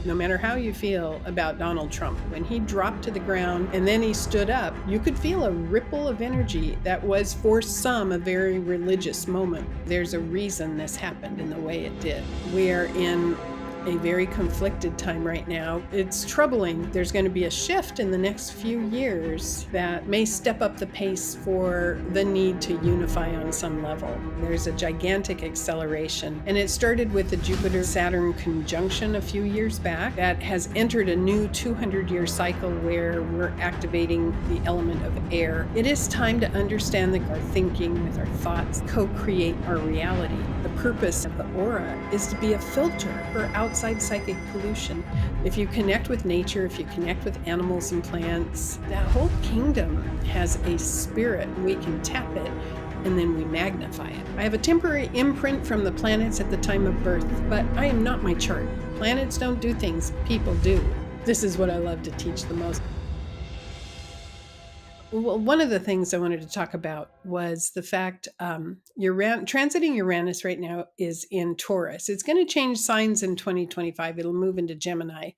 No matter how you feel about Donald Trump, when he dropped to the ground and then he stood up, you could feel a ripple of energy that was, for some, a very religious moment. There's a reason this happened in the way it did. We are in a very conflicted time right now. It's troubling. There's going to be a shift in the next few years that may step up the pace for the need to unify on some level. There's a gigantic acceleration, and it started with the Jupiter-Saturn conjunction a few years back that has entered a new 200-year cycle where we're activating the element of air. It is time to understand that our thinking with our thoughts co-create our reality. The purpose of the aura is to be a filter for outside psychic pollution. If you connect with nature, if you connect with animals and plants, that whole kingdom has a spirit. We can tap it and then we magnify it. I have a temporary imprint from the planets at the time of birth, but I am not my chart. Planets don't do things, people do. This is what I love to teach the most. Well, one of the things I wanted to talk about was the fact transiting Uranus right now is in Taurus. It's going to change signs in 2025. It'll move into Gemini.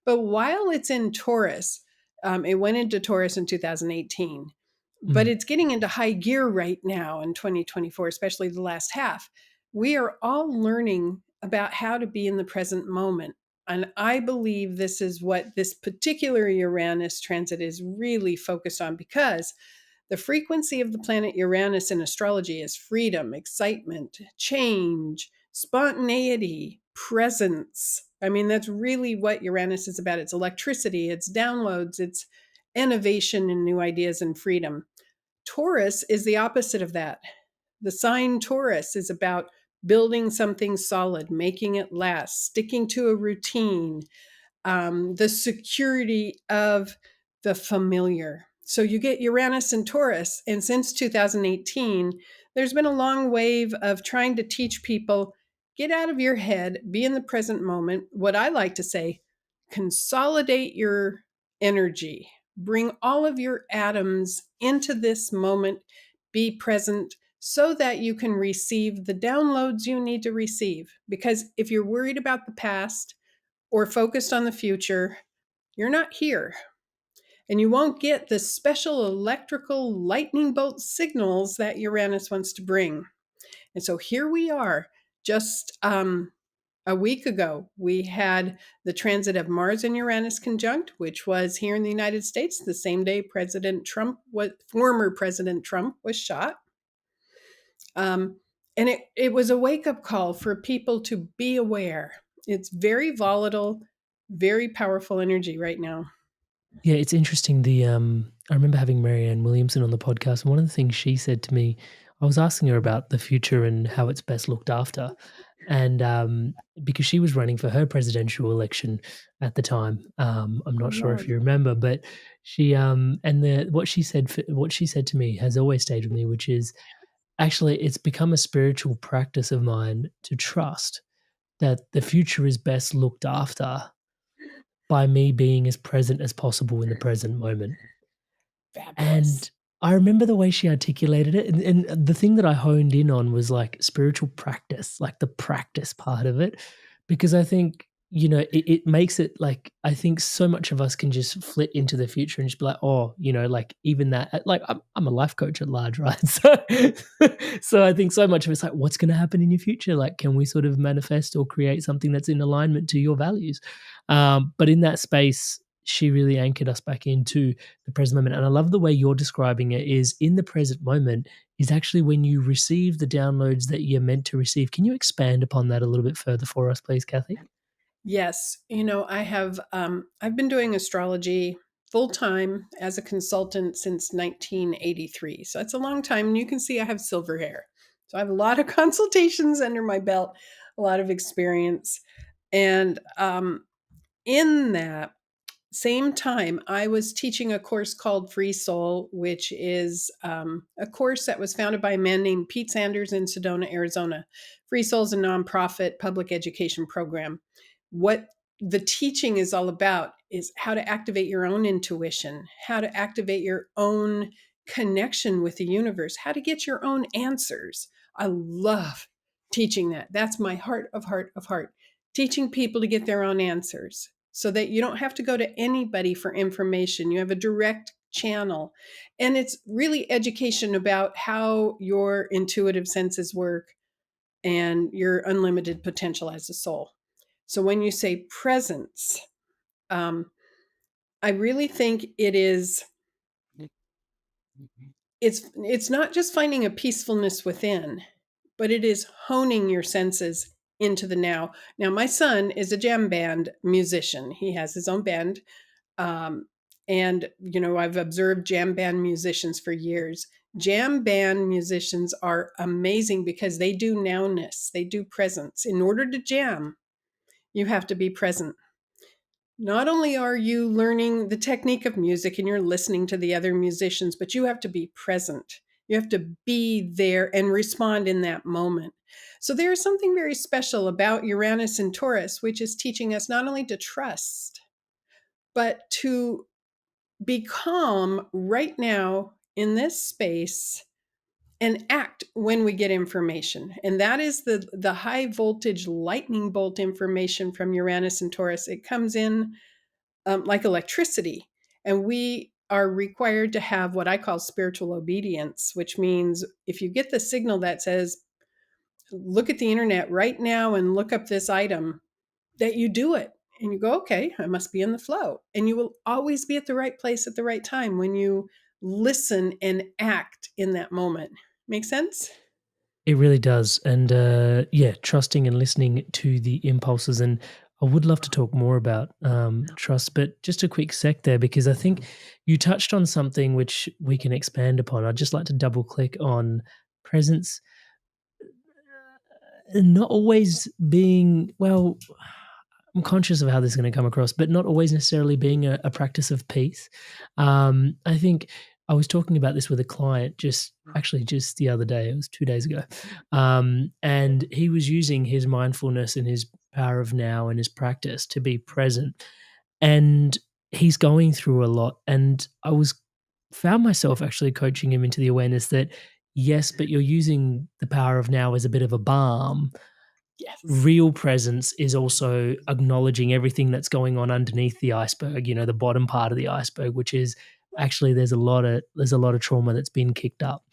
But while it's in Taurus, it went into Taurus in 2018, but it's getting into high gear right now in 2024, especially the last half. We are all learning about how to be in the present moment. And I believe this is what this particular Uranus transit is really focused on, because the frequency of the planet Uranus in astrology is freedom, excitement, change, spontaneity, presence. I mean, that's really what Uranus is about. It's electricity, it's downloads, it's innovation and new ideas and freedom. Taurus is the opposite of that. The sign Taurus is about building something solid, making it last, sticking to a routine, the security of the familiar. So you get Uranus and Taurus, and since 2018, there's been a long wave of trying to teach people, get out of your head, be in the present moment. What I like to say, consolidate your energy, bring all of your atoms into this moment, be present, so that you can receive the downloads you need to receive. Because if you're worried about the past or focused on the future, you're not here. And you won't get the special electrical lightning bolt signals that Uranus wants to bring. And so here we are. Just a week ago, we had the transit of Mars and Uranus conjunct, which was here in the United States the same day former President Trump was shot. And it was a wake-up call for people to be aware. It's very volatile, very powerful energy right now. Yeah, it's interesting. I remember having Marianne Williamson on the podcast, and one of the things she said to me, I was asking her about the future and how it's best looked after, and because she was running for her presidential election at the time, I'm not sure if you remember, but she what she said to me has always stayed with me, which is actually it's become a spiritual practice of mine to trust that the future is best looked after by me being as present as possible in the present moment. Fabulous. And I remember the way she articulated it, and the thing that I honed in on was, like, spiritual practice, like, the practice part of it, because I think, it makes it, like, I think so much of us can just flit into the future and just be like, "Oh," like, even that like, I'm a life coach at large, right? So I think so much of it's like, "What's gonna happen in your future?" Like, can we sort of manifest or create something that's in alignment to your values? But in that space, she really anchored us back into the present moment. And I love the way you're describing it is in the present moment is actually when you receive the downloads that you're meant to receive. Can you expand upon that a little bit further for us, please, Kathy? Yes. I've been doing astrology full time as a consultant since 1983. So it's a long time. And you can see I have silver hair. So I have a lot of consultations under my belt, a lot of experience. And in that same time, I was teaching a course called Free Soul, which is a course that was founded by a man named Pete Sanders in Sedona, Arizona. Free Soul is a nonprofit public education program. What the teaching is all about is how to activate your own intuition, how to activate your own connection with the universe, how to get your own answers. I love teaching that. That's my heart of heart of heart. teaching people to get their own answers so that you don't have to go to anybody for information. You have a direct channel. And it's really education about how your intuitive senses work and your unlimited potential as a soul. So when you say presence, I really think it's not just finding a peacefulness within, but it is honing your senses into the now. Now, my son is a jam band musician. He has his own band. Um, and, I've observed jam band musicians for years. Jam band musicians are amazing because they do nowness, they do presence. In order to jam, you have to be present. Not only are you learning the technique of music and you're listening to the other musicians, but you have to be present. You have to be there and respond in that moment. So there is something very special about Uranus and Taurus, which is teaching us not only to trust, but to be calm right now in this space and act when we get information. And that is the high voltage lightning bolt information from Uranus and Taurus. It comes in like electricity. And we are required to have what I call spiritual obedience, which means if you get the signal that says, look at the internet right now and look up this item, that you do it. And you go, okay, I must be in the flow. And you will always be at the right place at the right time when you listen and act in that moment. Make sense? It really does. And yeah, trusting and listening to the impulses. And I would love to talk more about trust, but just a quick sec there, because I think you touched on something which we can expand upon. I'd just like to double click on presence, not always being, well, I'm conscious of how this is going to come across, but not always necessarily being a practice of peace. I think I was talking about this with a client just the other day. It was 2 days ago, and he was using his mindfulness and his power of now and his practice to be present. And he's going through a lot, and I was found myself actually coaching him into the awareness that yes, but you're using the power of now as a bit of a balm. Yes. Real presence is also acknowledging everything that's going on underneath the iceberg, the bottom part of the iceberg, which is actually there's a lot of trauma that's been kicked up,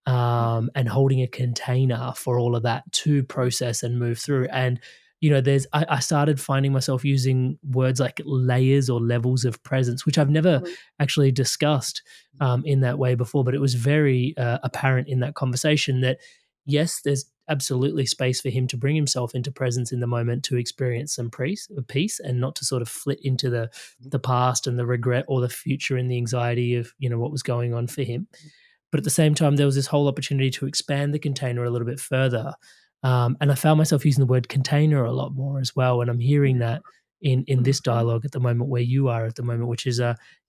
and holding a container for all of that to process and move through. And there's I started finding myself using words like layers or levels of presence, which I've never actually discussed in that way before, but it was very apparent in that conversation that yes, there's absolutely space for him to bring himself into presence in the moment to experience some peace and not to sort of flit into the past and the regret or the future and the anxiety of what was going on for him. But at the same time, there was this whole opportunity to expand the container a little bit further, and I found myself using the word container a lot more as well. And I'm hearing that in this dialogue at the moment where you are at the moment, which is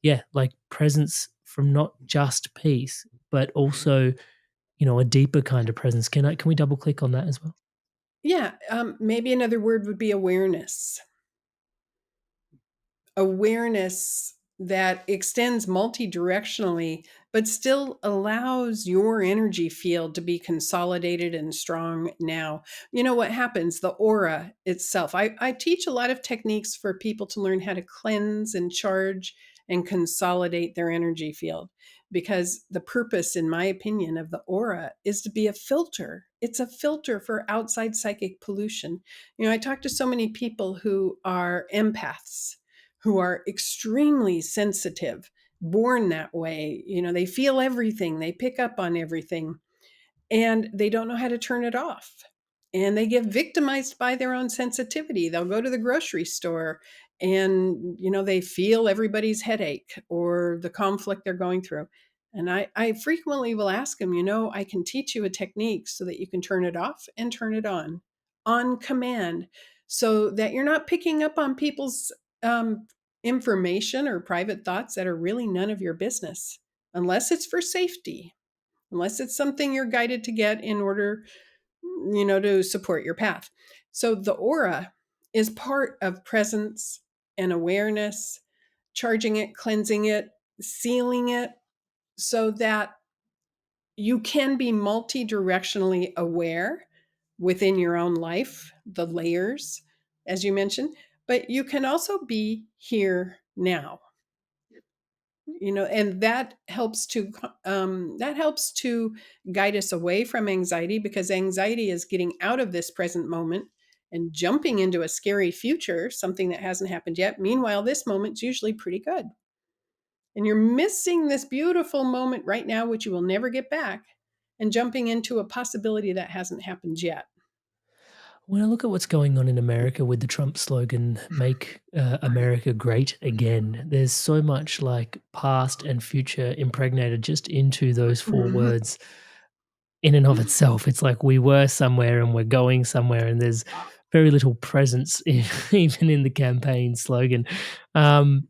yeah, like presence from not just peace but also a deeper kind of presence. Can we double click on that as well? Yeah. Maybe another word would be awareness. Awareness that extends multi-directionally but still allows your energy field to be consolidated and strong now. You know what happens? The aura itself. I teach a lot of techniques for people to learn how to cleanse and charge and consolidate their energy field, because the purpose, in my opinion, of the aura is to be a filter. It's a filter for outside psychic pollution. I talk to so many people who are empaths, who are extremely sensitive, born that way. They feel everything, they pick up on everything, and they don't know how to turn it off. And they get victimized by their own sensitivity. They'll go to the grocery store and, they feel everybody's headache or the conflict they're going through. And I frequently will ask them, I can teach you a technique so that you can turn it off and turn it on command, so that you're not picking up on people's um, information or private thoughts that are really none of your business, unless it's for safety, unless it's something you're guided to get in order, to support your path. So the aura is part of presence and awareness, charging it, cleansing it, sealing it, so that you can be multi-directionally aware within your own life, the layers. as you mentioned, but you can also be here now. And that helps to guide us away from anxiety, because anxiety is getting out of this present moment and jumping into a scary future, something that hasn't happened yet. Meanwhile, this moment's usually pretty good, and you're missing this beautiful moment right now, which you will never get back, and jumping into a possibility that hasn't happened yet. When I look at what's going on in America with the Trump slogan, "Make America Great Again," there's so much like past and future impregnated just into those four Mhm. words in and of itself. It's like we were somewhere and we're going somewhere, and there's very little presence even in the campaign slogan. Um,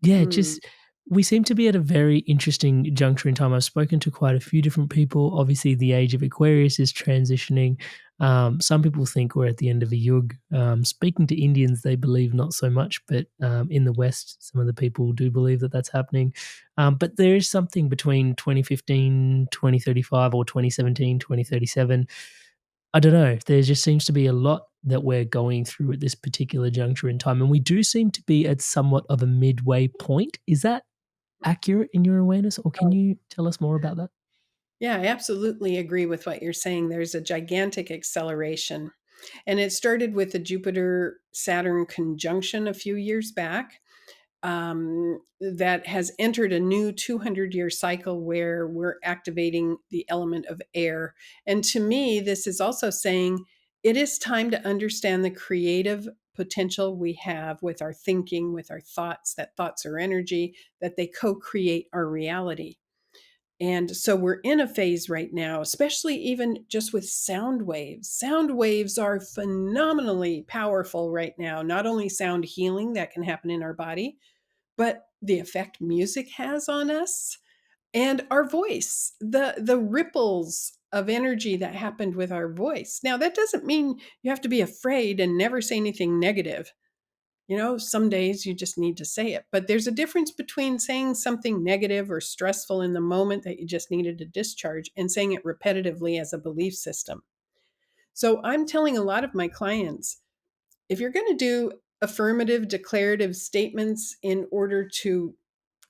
yeah, Mm. just we seem to be at a very interesting juncture in time. I've spoken to quite a few different people. Obviously, the age of Aquarius is transitioning. Some people think we're at the end of a yug. Speaking to Indians, they believe not so much, but in the West, some of the people do believe that that's happening. But there is something between 2015, 2035, or 2017, 2037. I don't know. There just seems to be a lot that we're going through at this particular juncture in time, and we do seem to be at somewhat of a midway point. Is that accurate in your awareness, or can you tell us more about that? Yeah, I absolutely agree with what you're saying. There's a gigantic acceleration. And it started with the Jupiter Saturn conjunction a few years back, that has entered a new 200-year cycle where we're activating the element of air. And to me, this is also saying it is time to understand the creative potential we have with our thinking, with our thoughts, that thoughts are energy, that they co create our reality. And so we're in a phase right now, especially even just with sound waves. Sound waves are phenomenally powerful right now. Not only sound healing that can happen in our body, but the effect music has on us and our voice, the ripples of energy that happened with our voice. Now, that doesn't mean you have to be afraid and never say anything negative. Some days you just need to say it. But there's a difference between saying something negative or stressful in the moment that you just needed to discharge and saying it repetitively as a belief system. So I'm telling a lot of my clients, if you're going to do affirmative declarative statements in order to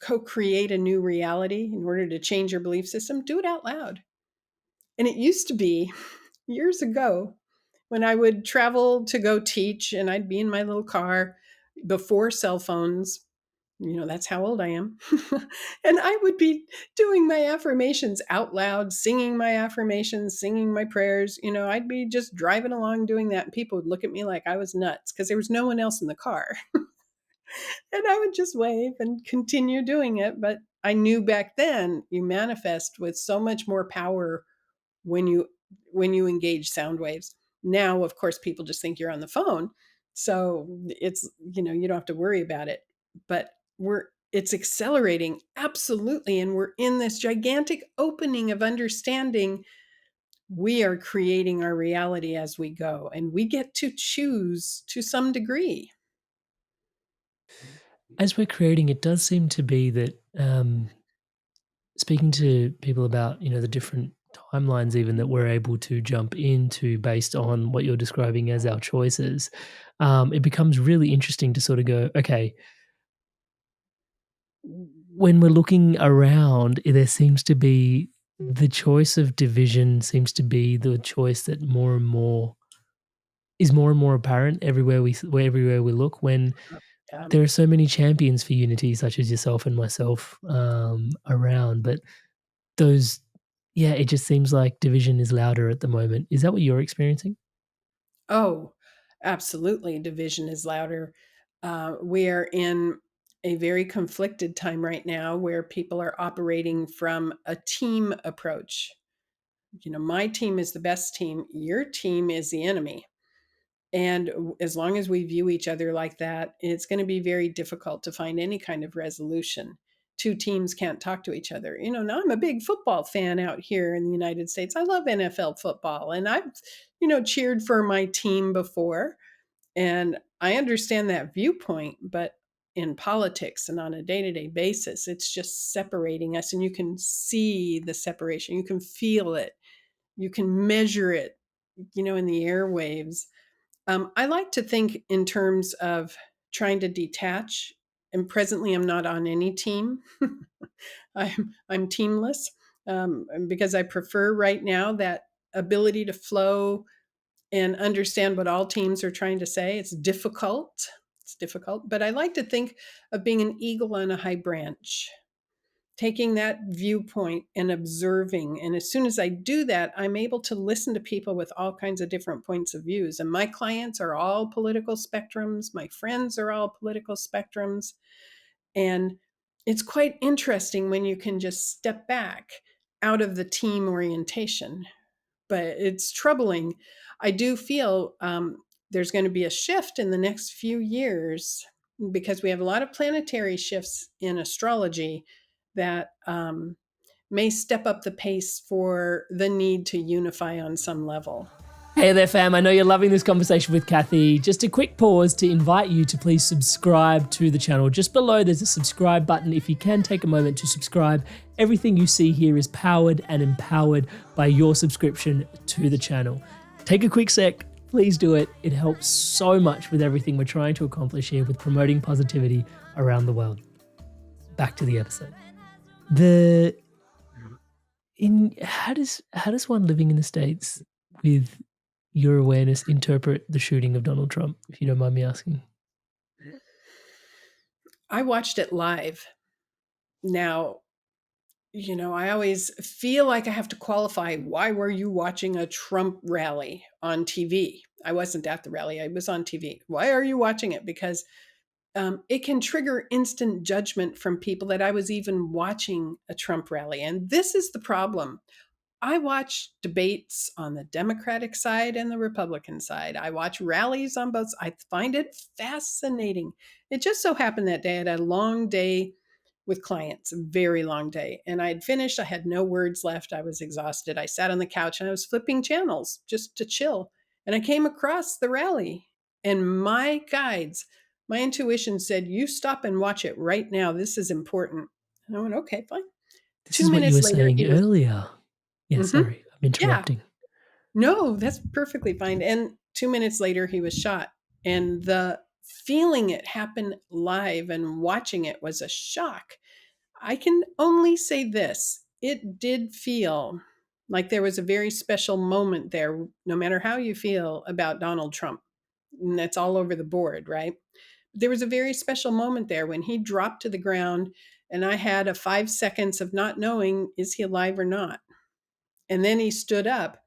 co create a new reality, in order to change your belief system, do it out loud. And it used to be years ago when I would travel to go teach and I'd be in my little car before cell phones. That's how old I am. And I would be doing my affirmations out loud, singing my affirmations, singing my prayers. I'd be just driving along doing that. And people would look at me like I was nuts because there was no one else in the car. And I would just wave and continue doing it. But I knew back then you manifest with so much more power when you engage sound waves. Now, of course, people just think you're on the phone. So you don't have to worry about it. But it's accelerating absolutely, and we're in this gigantic opening of understanding we are creating our reality as we go, and we get to choose to some degree. As we're creating, it does seem to be that speaking to people about the different timelines, even that we're able to jump into based on what you're describing as our choices, it becomes really interesting to sort of go, okay, when we're looking around, there seems to be the choice of division seems to be the choice that more and more apparent everywhere we look, when Um, there are so many champions for unity, such as yourself and myself, around. But those, yeah, it just seems like division is louder at the moment. Is that what you're experiencing? oh, absolutely. Division is louder. We are in a very conflicted time right now where people are operating from a team approach. My team is the best team, your team is the enemy. And as long as we view each other like that, it's going to be very difficult to find any kind of resolution. Two teams can't talk to each other. Now I'm a big football fan out here in the United States. I love NFL football, and I've, cheered for my team before. And I understand that viewpoint, but in politics and on a day to day basis, it's just separating us. And you can see the separation, you can feel it, you can measure it, in the airwaves. I like to think in terms of trying to detach. And presently, I'm not on any team. I'm teamless, because I prefer right now that ability to flow and understand what all teams are trying to say. It's difficult. It's difficult, but I like to think of being an eagle on a high branch, taking that viewpoint and observing. And as soon as I do that, I'm able to listen to people with all kinds of different points of views. And my clients are all political spectrums. My friends are all political spectrums. And it's quite interesting when you can just step back out of the team orientation, but it's troubling. I do feel there's going to be a shift in the next few years because we have a lot of planetary shifts in astrology that may step up the pace for the need to unify on some level. Hey there, fam. I know you're loving this conversation with Kathy. Just a quick pause to invite you to please subscribe to the channel. Just below, there's a subscribe button. If you can take a moment to subscribe, everything you see here is powered and empowered by your subscription to the channel. Take a quick sec. Please do it. It helps so much with everything we're trying to accomplish here with promoting positivity around the world. Back to the episode. How does one living in the States with your awareness interpret the shooting of Donald Trump, if you don't mind me asking? I watched it live. Now, I always feel like I have to qualify. Why were you watching a Trump rally on TV? I wasn't at the rally, I was on TV. Why are you watching it? Because it can trigger instant judgment from people that I was even watching a Trump rally. And this is the problem. I watch debates on the Democratic side and the Republican side. I watch rallies on both. I find it fascinating. It just so happened that day I had a long day with clients, a very long day. And I had finished. I had no words left. I was exhausted. I sat on the couch and I was flipping channels just to chill. And I came across the rally. And my guides, my intuition said, you stop and watch it right now. This is important. And I went, okay, fine. This Two is what you minutes were later, saying he was, earlier. Yeah, mm-hmm, sorry, I'm yeah, interrupting. no, that's perfectly fine. And 2 minutes later, he was shot. And the feeling it happened live and watching it was a shock. I can only say this: it did feel like there was a very special moment there, no matter how you feel about Donald Trump. And that's all over the board, right? There was a very special moment there when he dropped to the ground, and I had a 5 seconds of not knowing, is he alive or not? And then he stood up.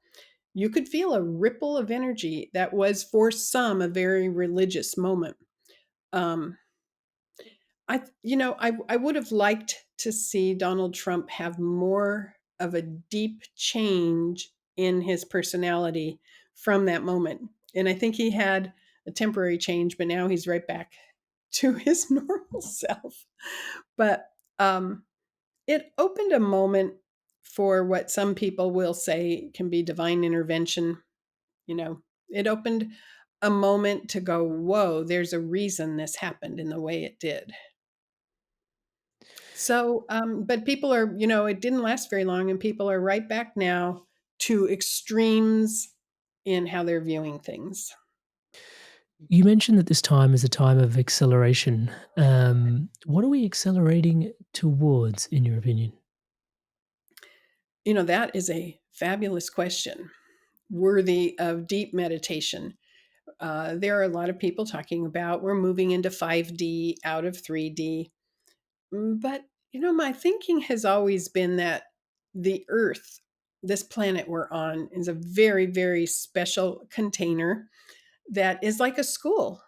You could feel a ripple of energy that was for some a very religious moment. Um, I would have liked to see Donald Trump have more of a deep change in his personality from that moment. And I think he had a temporary change, but now he's right back to his normal self. But it opened a moment for what some people will say can be divine intervention. You know, it opened a moment to go, whoa, there's a reason this happened in the way it did. So, but people are, it didn't last very long, and people are right back now to extremes in how they're viewing things. You mentioned that this time is a time of acceleration. What are we accelerating towards, in your opinion? That is a fabulous question, worthy of deep meditation. There are a lot of people talking about we're moving into 5D out of 3D. But, my thinking has always been that the Earth, this planet we're on, is a very, very special container that is like a school.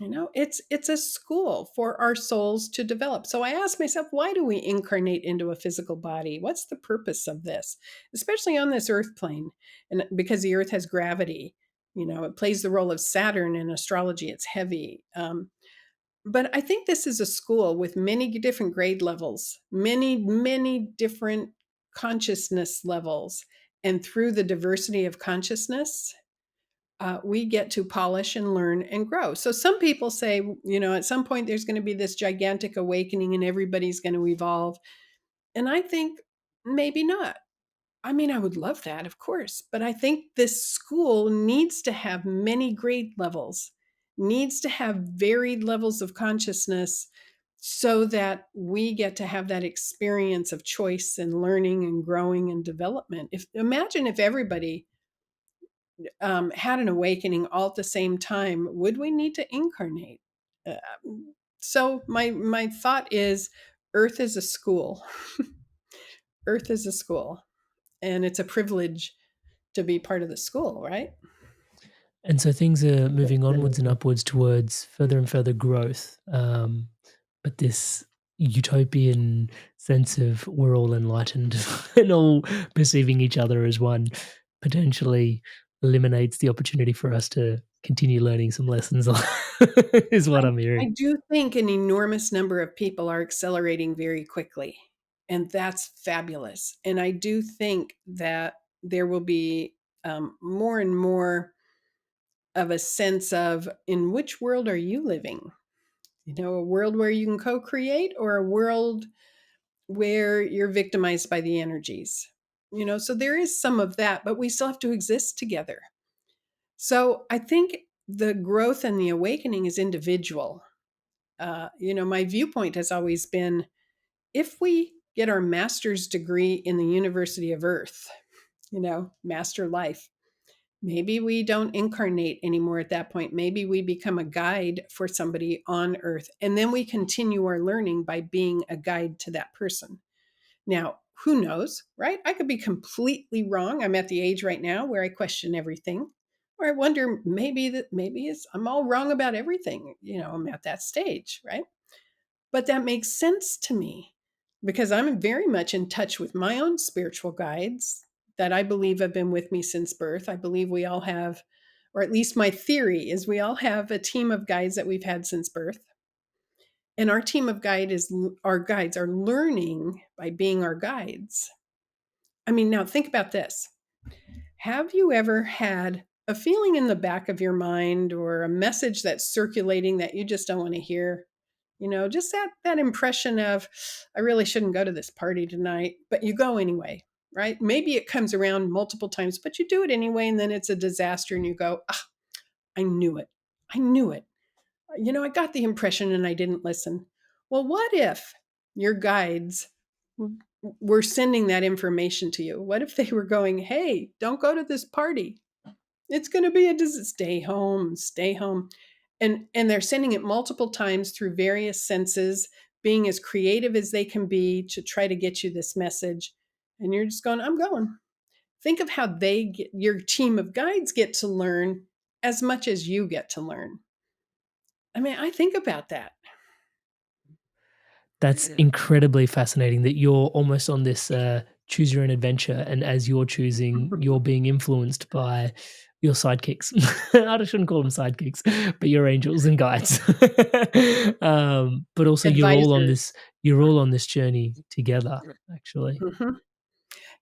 It's a school for our souls to develop. So I ask myself, why do we incarnate into a physical body? What's the purpose of this, especially on this Earth plane? And because the Earth has gravity, it plays the role of Saturn in astrology. It's heavy. But I think this is a school with many different grade levels, many, many different consciousness levels. And through the diversity of consciousness, we get to polish and learn and grow. So some people say, at some point there's going to be this gigantic awakening and everybody's going to evolve. And I think maybe not. I mean, I would love that, of course, but I think this school needs to have many grade levels, needs to have varied levels of consciousness so that we get to have that experience of choice and learning and growing and development. If imagine if everybody had an awakening all at the same time, would we need to incarnate? Uh, so my thought is, Earth is a school. Earth is a school, and it's a privilege to be part of the school, right? And so things are moving onwards and upwards towards further and further growth. But this utopian sense of we're all enlightened and all perceiving each other as one potentially eliminates the opportunity for us to continue learning some lessons, is what I I'm I hearing. do think an enormous number of people are accelerating very quickly, and that's fabulous. And I do think that there will be more and more of a sense of, in which world are you living? You know, a world where you can co-create, or a world where you're victimized by the energies. You know, so there is some of that, but we still have to exist together. So I think the growth and the awakening is individual. My viewpoint has always been, if we get our master's degree in the University of Earth, master life, maybe we don't incarnate anymore at that point. Maybe we become a guide for somebody on Earth, and then we continue our learning by being a guide to that person. Now, who knows, right? I could be completely wrong. I'm at the age right now where I question everything, or I wonder, maybe I'm all wrong about everything. I'm at that stage, right? But that makes sense to me because I'm very much in touch with my own spiritual guides that I believe have been with me since birth. I believe we all have, or at least my theory is, we all have a team of guides that we've had since birth. And our team of our guides are learning by being our guides. I mean, now think about this. Have you ever had a feeling in the back of your mind, or a message that's circulating that you just don't want to hear? Just that impression of, I really shouldn't go to this party tonight, but you go anyway, right? Maybe it comes around multiple times, but you do it anyway, and then it's a disaster, and you go, ah, I knew it. I knew it. I got the impression and I didn't listen. Well, what if your guides were sending that information to you? What if they were going, hey, don't go to this party? It's going to be stay home, stay home. And they're sending it multiple times through various senses, being as creative as they can be to try to get you this message. And you're just going, I'm going. Think of how your team of guides get to learn as much as you get to learn. I mean, I think about that. That's incredibly fascinating that you're almost on this choose your own adventure, and as you're choosing, you're being influenced by your sidekicks. I shouldn't call them sidekicks, but your angels and guides. But also, Advisors. you're all on this journey together. Actually, Mhm.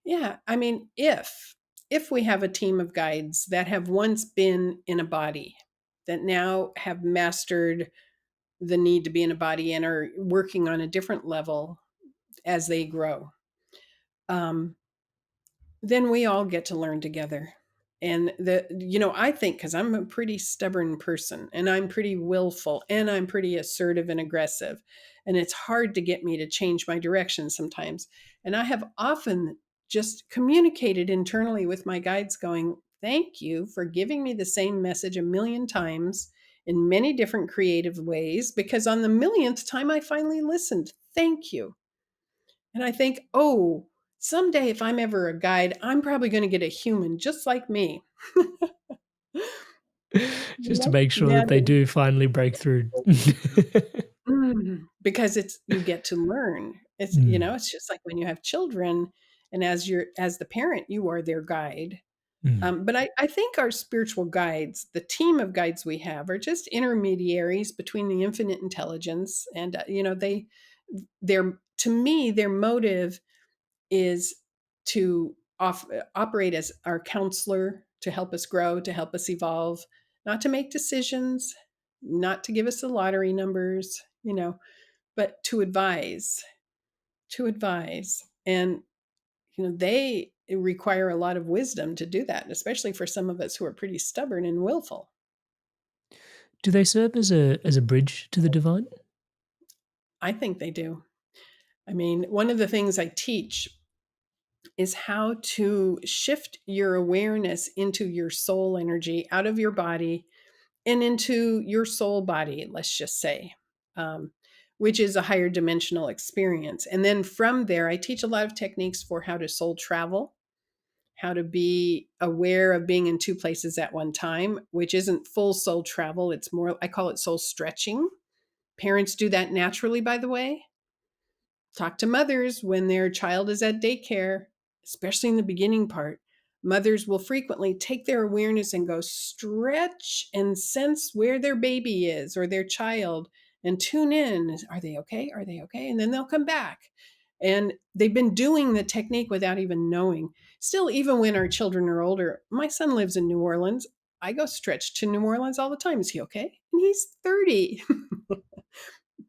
Yeah, I mean, if we have a team of guides that have once been in a body, that now have mastered the need to be in a body and are working on a different level as they grow, um, then we all get to learn together. And I think, because I'm a pretty stubborn person, and I'm pretty willful, and I'm pretty assertive and aggressive, and it's hard to get me to change my direction sometimes. And I have often just communicated internally with my guides, going, thank you for giving me the same message a million times in many different creative ways, because on the millionth time I finally listened. Thank you. And I think, oh, someday if I'm ever a guide, I'm probably going to get a human just like me. just to make sure that they Imagine. do finally break through. Because you get to learn. Mm, It's just like when you have children, and as the parent, you are their guide. mm. But I think our spiritual guides, the team of guides we have, are just intermediaries between the infinite intelligence, and they're, to me, their motive is to operate as our counselor, to help us grow, to help us evolve, not to make decisions, not to give us the lottery numbers, but to advise, to advise. And, they require a lot of wisdom to do that, especially for some of us who are pretty stubborn and willful. Do they serve as a bridge to the divine? I think they do. I mean, one of the things I teach is how to shift your awareness into your soul energy out of your body and into your soul body, let's just say, um, which is a higher dimensional experience. And then from there, I teach a lot of techniques for how to soul travel, how to be aware of being in two places at one time, which isn't full soul travel. It's more, I call it soul stretching. Parents do that naturally, by the way. Talk to mothers when their child is at daycare, especially in the beginning part. Mothers will frequently take their awareness and go stretch and sense where their baby is or their child and tune in. Are they okay? Are they okay? And then they'll come back. And they've been doing the technique without even knowing. Still, even when our children are older, my son lives in New Orleans. I go stretch to New Orleans all the time. Is he okay? And he's 30.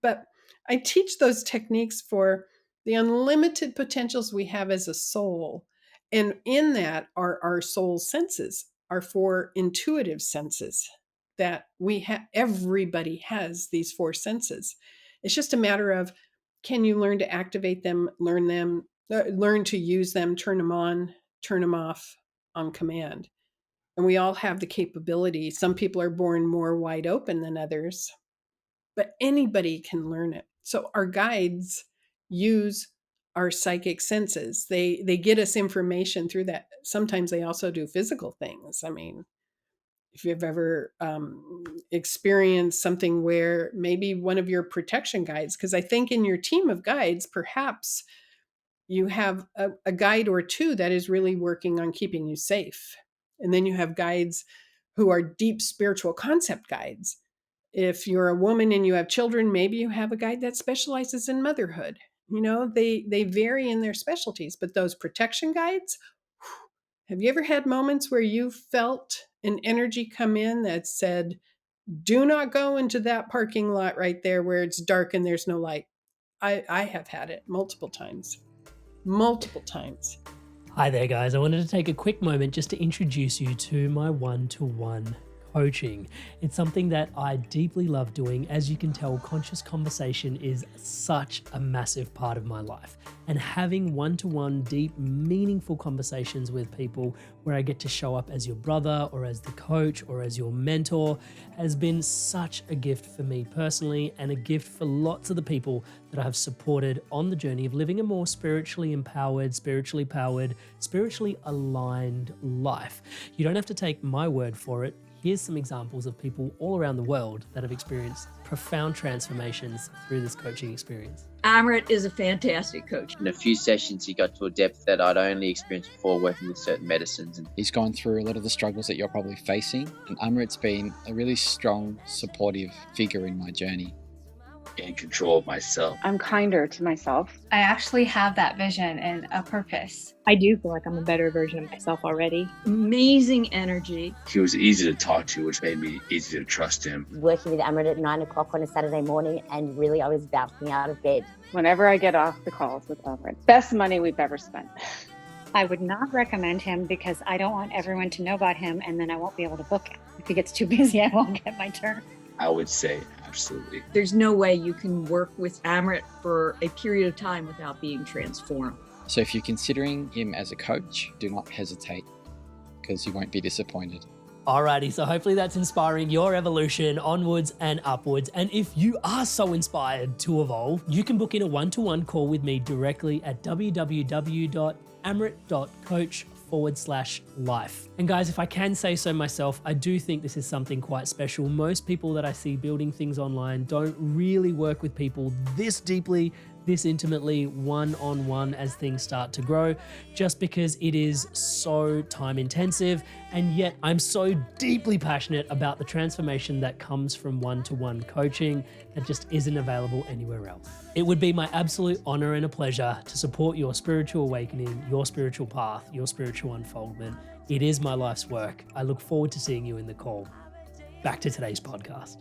But I teach those techniques for the unlimited potentials we have as a soul. And in that are our soul senses, our four intuitive senses that we have. Everybody has these four senses. It's just a matter of, can you learn to activate them, learn to use them, turn them on, turn them off on command. And we all have the capability. Some people are born more wide open than others, but anybody can learn it. So our guides use our psychic senses. They get us information through that. Sometimes they also do physical things. I mean, if you've ever experienced something where maybe one of your protection guides, because I think in your team of guides, perhaps you have a guide or two that is really working on keeping you safe. And then you have guides who are deep spiritual concept guides. If you're a woman and you have children, maybe you have a guide that specializes in motherhood. You know, they vary in their specialties, but those protection guides, have you ever had moments where you felt an energy come in that said, do not go into that parking lot right there where it's dark and there's no light? I have had it multiple times. Multiple times. Hi there, guys. I wanted to take a quick moment just to introduce you to my one-to-one coaching. It's something that I deeply love doing. As you can tell, conscious conversation is such a massive part of my life. And having one-to-one, deep, meaningful conversations with people where I get to show up as your brother or as the coach or as your mentor has been such a gift for me personally, and a gift for lots of the people that I have supported on the journey of living a more spiritually empowered, spiritually powered, spiritually aligned life. You don't have to take my word for it. Here's some examples of people all around the world that have experienced profound transformations through this coaching experience. Amrit is a fantastic coach. In a few sessions, he got to a depth that I'd only experienced before working with certain medicines. He's gone through a lot of the struggles that you're probably facing, and Amrit's been a really strong, supportive figure in my journey. In control of myself. I'm kinder to myself. I actually have that vision and a purpose. I do feel like I'm a better version of myself already. Amazing energy. He was easy to talk to, which made me easy to trust him. Working with Amrit at 9 o'clock on a Saturday morning, and really I was bouncing out of bed. Whenever I get off the calls with Amrit, best money we've ever spent. I would not recommend him because I don't want everyone to know about him, and then I won't be able to book him. If he gets too busy, I won't get my turn. I would say absolutely. There's no way you can work with Amrit for a period of time without being transformed. So if you're considering him as a coach, do not hesitate, because you won't be disappointed. Alrighty, so hopefully that's inspiring your evolution onwards and upwards. And if you are so inspired to evolve, you can book in a one-to-one call with me directly at www.amrit.coach/life. And guys, if I can say so myself, I do think this is something quite special. Most people that I see building things online don't really work with people this deeply, this intimately, one-on-one as things start to grow, just because it is so time intensive. And yet I'm so deeply passionate about the transformation that comes from one-to-one coaching that just isn't available anywhere else. It would be my absolute honor and a pleasure to support your spiritual awakening, your spiritual path, your spiritual unfoldment. It is my life's work. I look forward to seeing you in the call. Back to today's podcast.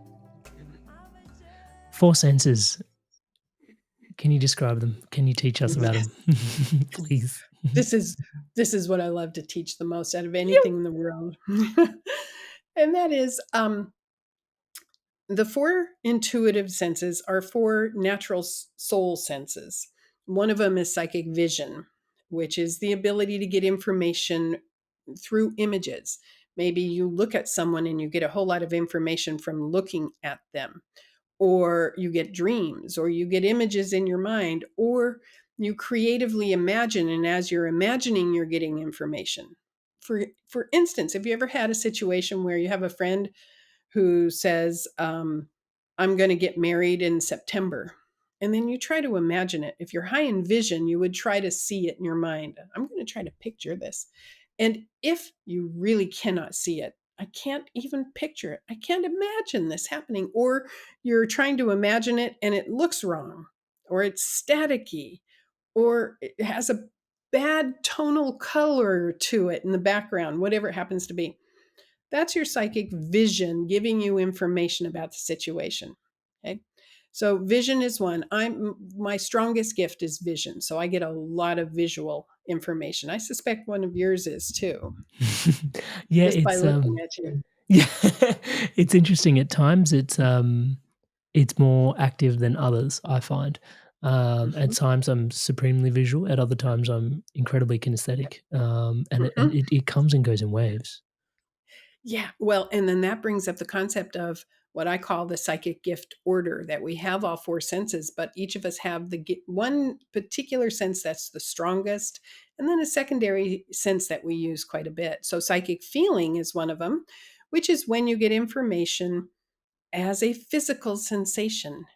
Four senses. Can you describe them? Can you teach us about them? Please. This is what I love to teach the most out of anything in the world. And that is the four intuitive senses are four natural soul senses. One of them is psychic vision, which is the ability to get information through images. Maybe you look at someone and you get a whole lot of information from looking at them, or you get dreams, or you get images in your mind, or you creatively imagine, and as you're imagining, you're getting information. For instance, have you ever had a situation where you have a friend who says, I'm going to get married in September? And then you try to imagine it. If you're high in vision, you would try to see it in your mind. I'm going to try to picture this. And if you really cannot see it, I can't even picture it. I can't imagine this happening. Or you're trying to imagine it and it looks wrong, or it's staticky, or it has a bad tonal color to it in the background, whatever it happens to be. That's your psychic vision giving you information about the situation. Okay. So vision is one. My strongest gift is vision. So I get a lot of visual information. I suspect one of yours is too, Yeah, just by looking at you. yeah, it's interesting. At times, it's more active than others, I find. At Mhm. times, I'm supremely visual. At other times, I'm incredibly kinesthetic. And Mhm. it comes and goes in waves. Yeah. Well, and then that brings up the concept of what I call the psychic gift order, that we have all four senses, but each of us have one particular sense that's the strongest, and then a secondary sense that we use quite a bit. So psychic feeling is one of them, which is when you get information as a physical sensation.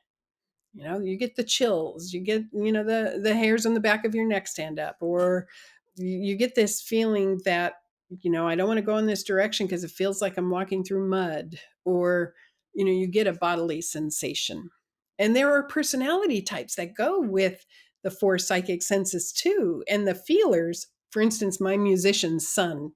You get the chills, you get, the hairs on the back of your neck stand up, or you get this feeling that, I don't want to go in this direction because it feels like I'm walking through mud, or, you get a bodily sensation. And there are personality types that go with the four psychic senses too. And the feelers, for instance, my musician's son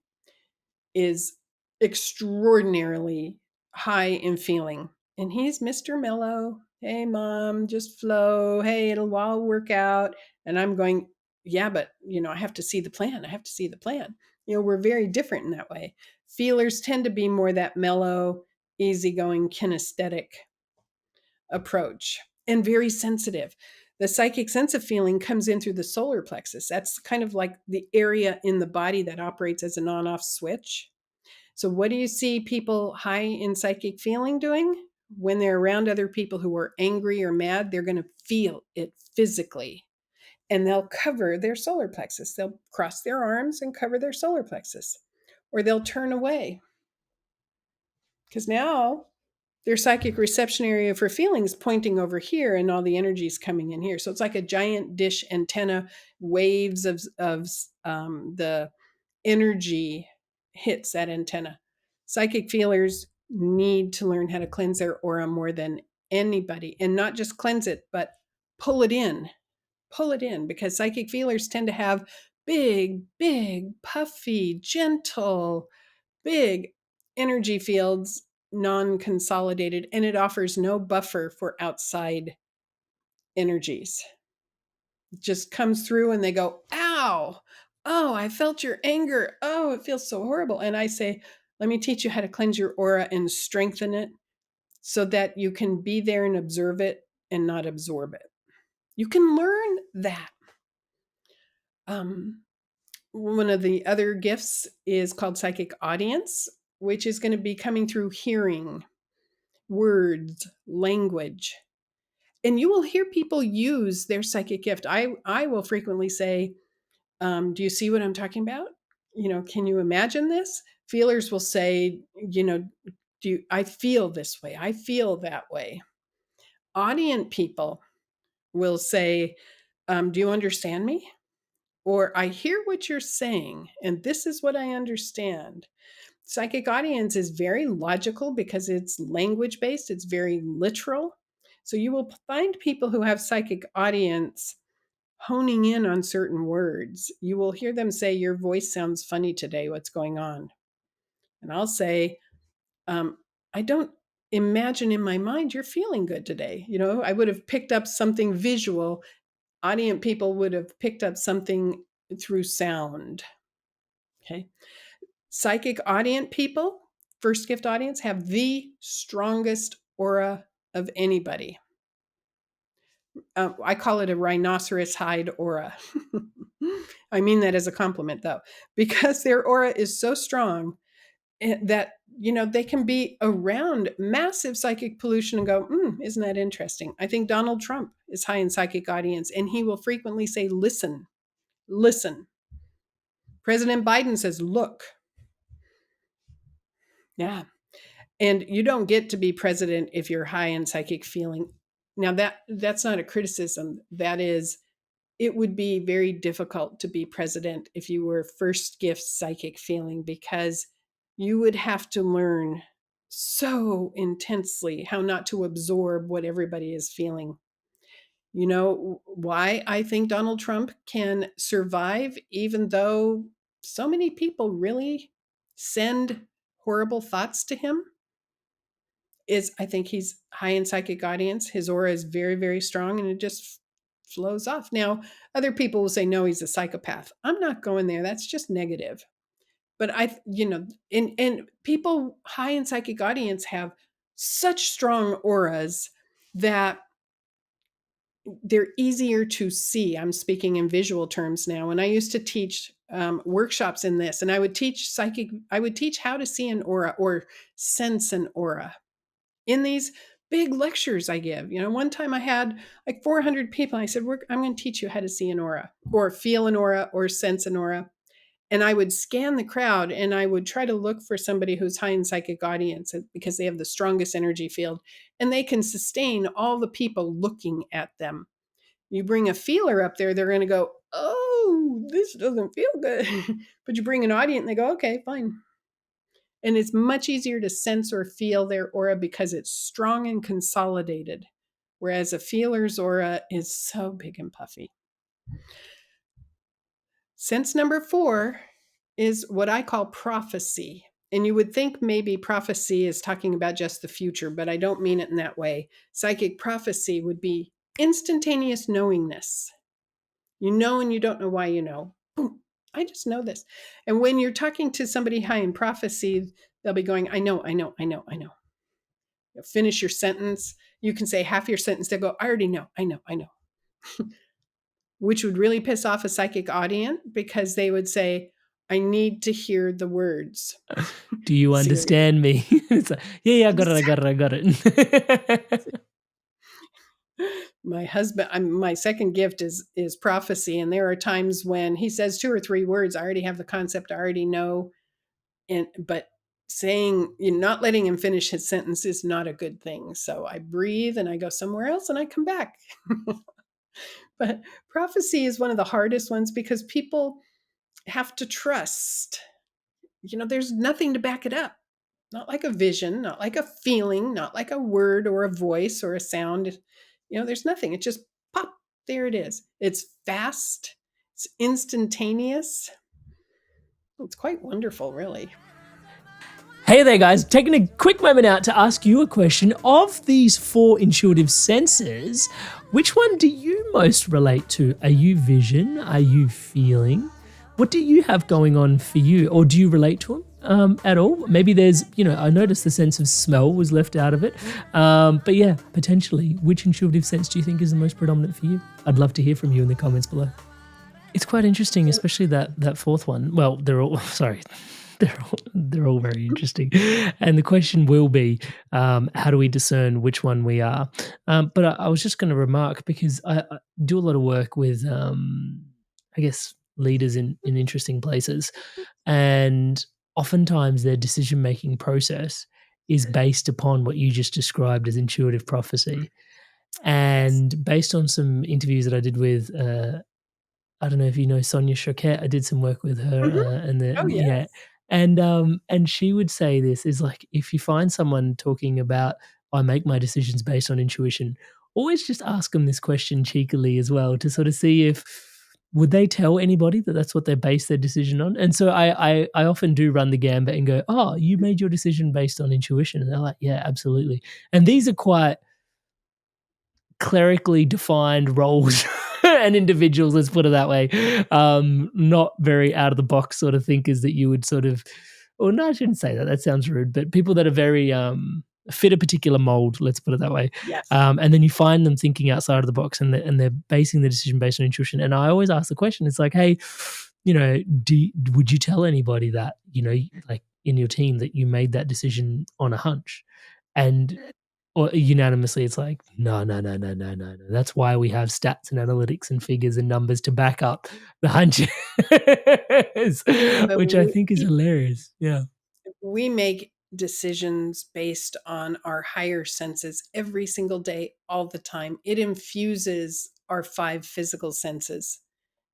is extraordinarily high in feeling. And he's Mr. Mellow. Hey, mom, just flow. Hey, it'll all work out. And I'm going, yeah, but, I have to see the plan. I have to see the plan. We're very different in that way. Feelers tend to be more that mellow, easygoing, kinesthetic approach, and very sensitive. The psychic sense of feeling comes in through the solar plexus. That's kind of like the area in the body that operates as an on off switch. So, what do you see people high in psychic feeling doing? When they're around other people who are angry or mad, they're going to feel it physically, and they'll cover their solar plexus. They'll cross their arms and cover their solar plexus, or they'll turn away because now their psychic reception area for feelings pointing over here, and all the energy is coming in here. So it's like a giant dish antenna. Waves of the energy hits that antenna. Psychic feelers need to learn how to cleanse their aura more than anybody, and not just cleanse it, but pull it in. Pull it in, because psychic feelers tend to have big, puffy, gentle, big energy fields, non consolidated, and it offers no buffer for outside energies. It just comes through and they go, ow, oh, I felt your anger. Oh, it feels so horrible. And I say, let me teach you how to cleanse your aura and strengthen it so that you can be there and observe it and not absorb it. You can learn that. One of the other gifts is called psychic audience, which is going to be coming through hearing, words, language. And you will hear people use their psychic gift. I will frequently say, do you see what I'm talking about? Can you imagine this? Feelers will say, I feel this way. I feel that way. Audient people will say, do you understand me? Or I hear what you're saying, and this is what I understand. Psychic audience is very logical because it's language based, it's very literal. So you will find people who have psychic audience honing in on certain words. You will hear them say, your voice sounds funny today. What's going on? And I'll say, I don't imagine in my mind you're feeling good today. I would have picked up something visual. Audient people would have picked up something through sound. Okay. Psychic audience people, first gift audience, have the strongest aura of anybody. I call it a rhinoceros hide aura. I mean that as a compliment, though, because their aura is so strong that, they can be around massive psychic pollution and go, isn't that interesting? I think Donald Trump is high in psychic audience, and he will frequently say, listen, listen. President Biden says, look. Yeah. And you don't get to be president if you're high in psychic feeling. Now that's not a criticism. That is, it would be very difficult to be president if you were first gift psychic feeling, because you would have to learn so intensely how not to absorb what everybody is feeling. You know why I think Donald Trump can survive, even though so many people really send horrible thoughts to him? Is I think he's high in psychic audience. His aura is very, very strong, and it just flows off. Now, other people will say, no, he's a psychopath. I'm not going there. That's just negative. But and people high in psychic audience have such strong auras that they're easier to see. I'm speaking in visual terms now. And I used to teach workshops in this, and I would teach how to see an aura or sense an aura in these big lectures I give. One time I had like 400 people. I said, I'm going to teach you how to see an aura or feel an aura or sense an aura. And I would scan the crowd, and I would try to look for somebody who's high in psychic audience, because they have the strongest energy field and they can sustain all the people looking at them. You bring a feeler up there, they're going to go, oh, this doesn't feel good. But you bring an audience and they go, okay, fine. And it's much easier to sense or feel their aura because it's strong and consolidated, whereas a feeler's aura is so big and puffy. Sense number 4 is what I call prophecy. And you would think maybe prophecy is talking about just the future, but I don't mean it in that way. Psychic prophecy would be instantaneous knowingness. You know, and you don't know why you know. Boom, I just know this. And when you're talking to somebody high in prophecy, they'll be going, I know. You'll finish your sentence. You can say half your sentence. They'll go, I already know. I know. Which would really piss off a psychic audience, because they would say, I need to hear the words. Do you understand me? It's like, yeah, I got it. My husband, my second gift is prophecy. And there are times when he says 2 or 3 words, I already have the concept, I already know. But saying, not letting him finish his sentence is not a good thing. So I breathe and I go somewhere else and I come back. But prophecy is one of the hardest ones, because people have to trust. There's nothing to back it up. Not like a vision, not like a feeling, not like a word or a voice or a sound. There's nothing. It just pop, there it is. It's fast. It's instantaneous. It's quite wonderful, really. Hey there, guys. Taking a quick moment out to ask you a question. Of these 4 intuitive senses, which one do you most relate to? Are you vision? Are you feeling? What do you have going on for you? Or do you relate to them at all? Maybe there's, I noticed the sense of smell was left out of it. But yeah, potentially, which intuitive sense do you think is the most predominant for you? I'd love to hear from you in the comments below. It's quite interesting, especially that 4th one. Well, they're all very interesting. And the question will be, how do we discern which one we are? But I was just going to remark, because I do a lot of work with, I guess, leaders in interesting places. And oftentimes their decision-making process is based upon what you just described as intuitive prophecy. And based on some interviews that I did with, I don't know if you know Sonia Choquette, I did some work with her. Yeah. And she would say this is like, if you find someone talking about, I make my decisions based on intuition, always just ask them this question cheekily as well, to sort of see if, would they tell anybody that that's what they base their decision on? And so I often do run the gambit and go, oh, you made your decision based on intuition. And they're like, yeah, absolutely. And these are quite clerically defined roles and individuals, let's put it that way, not very out of the box sort of thinkers that you would sort of, or no, I shouldn't say that. That sounds rude, but people that are very fit a particular mold, let's put it that way. Yes. And then you find them thinking outside of the box, and they're basing the decision based on intuition. And I always ask the question, it's like, hey, would you tell anybody that, like in your team, that you made that decision on a hunch? And or unanimously, it's like, no. That's why we have stats and analytics and figures and numbers to back up the hunches, which I think is hilarious. Yeah. We make decisions based on our higher senses every single day, all the time. It infuses our 5 physical senses.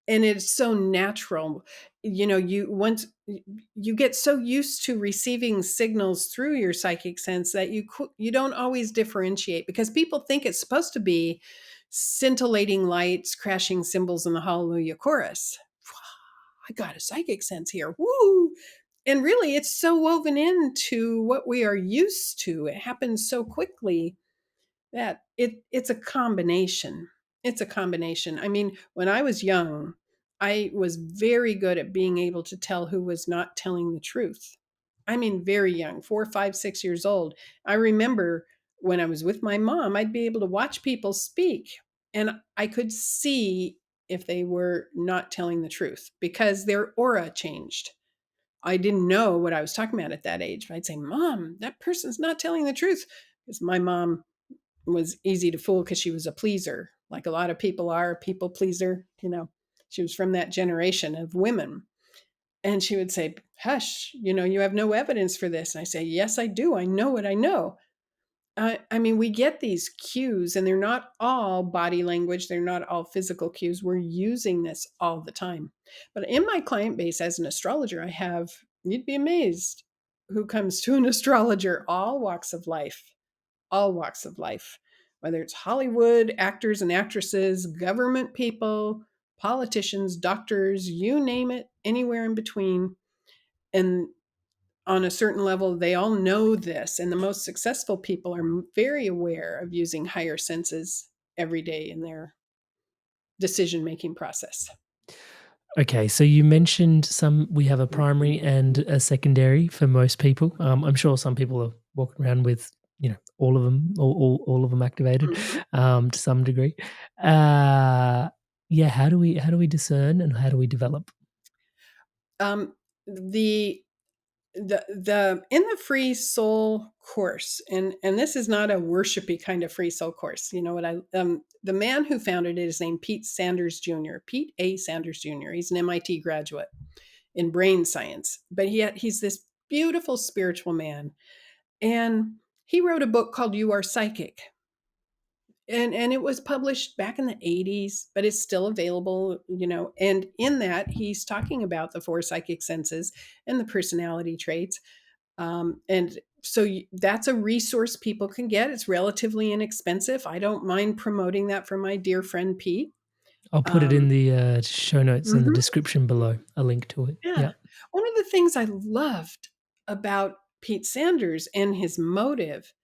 And it's so natural. Once you get so used to receiving signals through your psychic sense that you don't always differentiate, because people think it's supposed to be scintillating lights, crashing cymbals in the Hallelujah chorus. I got a psychic sense here. Woo! And really, it's so woven into what we are used to. It happens so quickly that it's a combination. It's a combination. I mean, when I was young, I was very good at being able to tell who was not telling the truth. I mean, very young, 4, 5, 6 years old. I remember when I was with my mom, I'd be able to watch people speak, and I could see if they were not telling the truth because their aura changed. I didn't know what I was talking about at that age, but I'd say, Mom, that person's not telling the truth. Because my mom was easy to fool because she was a pleaser, like a lot of people are, a people pleaser. She was from that generation of women. And she would say, hush, you have no evidence for this. And I say, yes, I do. I know what I know. I mean, we get these cues, and they're not all body language. They're not all physical cues. We're using this all the time. But in my client base as an astrologer, I have, you'd be amazed who comes to an astrologer, all walks of life, whether it's Hollywood, actors and actresses, government people, politicians, doctors, you name it, anywhere in between. And on a certain level, they all know this. And the most successful people are very aware of using higher senses every day in their decision-making process. Okay, so you mentioned we have a primary and a secondary for most people. I'm sure some people are walking around with, all of them, all of them activated to some degree. How do we discern, and how do we develop? The in the free soul course, and this is not a worshipy kind of free soul course. The man who founded it is named Pete Sanders Jr. Pete A. Sanders Jr. He's an MIT graduate in brain science, but he's this beautiful spiritual man, and he wrote a book called You Are Psychic. And it was published back in the 80s, but it's still available, and in that he's talking about the 4 psychic senses and the personality traits. And so that's a resource people can get. It's relatively inexpensive. I don't mind promoting that for my dear friend Pete. I'll put it in the show notes in the description below, a link to it. Yeah. One of the things I loved about Pete Sanders and his motive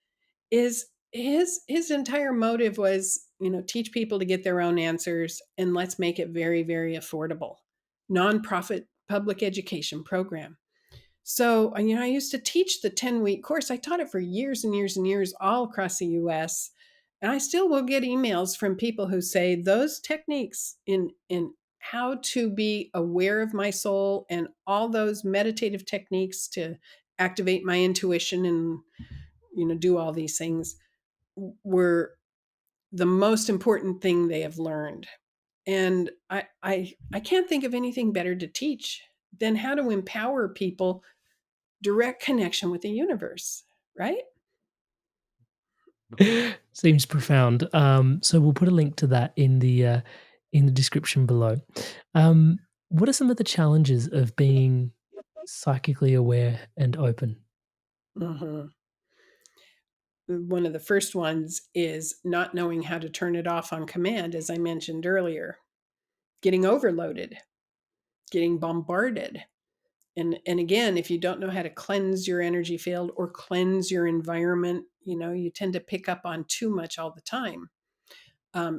is his entire motive was, teach people to get their own answers, and let's make it very, very affordable. Nonprofit public education program. So, I used to teach the 10-week course. I taught it for years and years and years all across the US. And I still will get emails from people who say those techniques in how to be aware of my soul and all those meditative techniques to activate my intuition and, do all these things were the most important thing they have learned. And I can't think of anything better to teach than how to empower people, direct connection with the universe, right? Seems profound. So we'll put a link to that in the description below. What are some of the challenges of being psychically aware and open? Mm-hmm. One of the first ones is not knowing how to turn it off on command, as I mentioned earlier. Getting overloaded, getting bombarded. And again, if you don't know how to cleanse your energy field or cleanse your environment, you tend to pick up on too much all the time.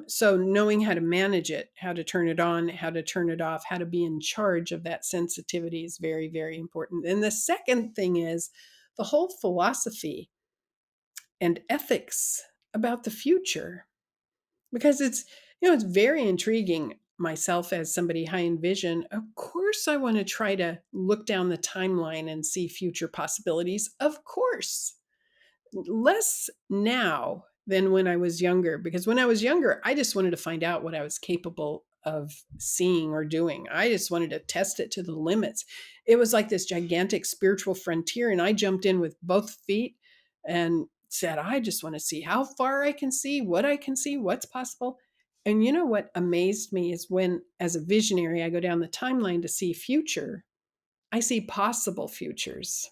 So knowing how to manage it, how to turn it on, how to turn it off, how to be in charge of that sensitivity is very, very important. And the second thing is the whole philosophy and ethics about the future, because it's very intriguing. Myself as somebody high in vision, of course I want to try to look down the timeline and see future possibilities, of course. Less now than when I was younger, because when I was younger, I just wanted to find out what I was capable of seeing or doing. I just wanted to test it to the limits. It was like this gigantic spiritual frontier, and I jumped in with both feet and said, I just want to see how far I can see, what I can see, what's possible. And you know what amazed me is when, as a visionary, I go down the timeline to see future, I see possible futures.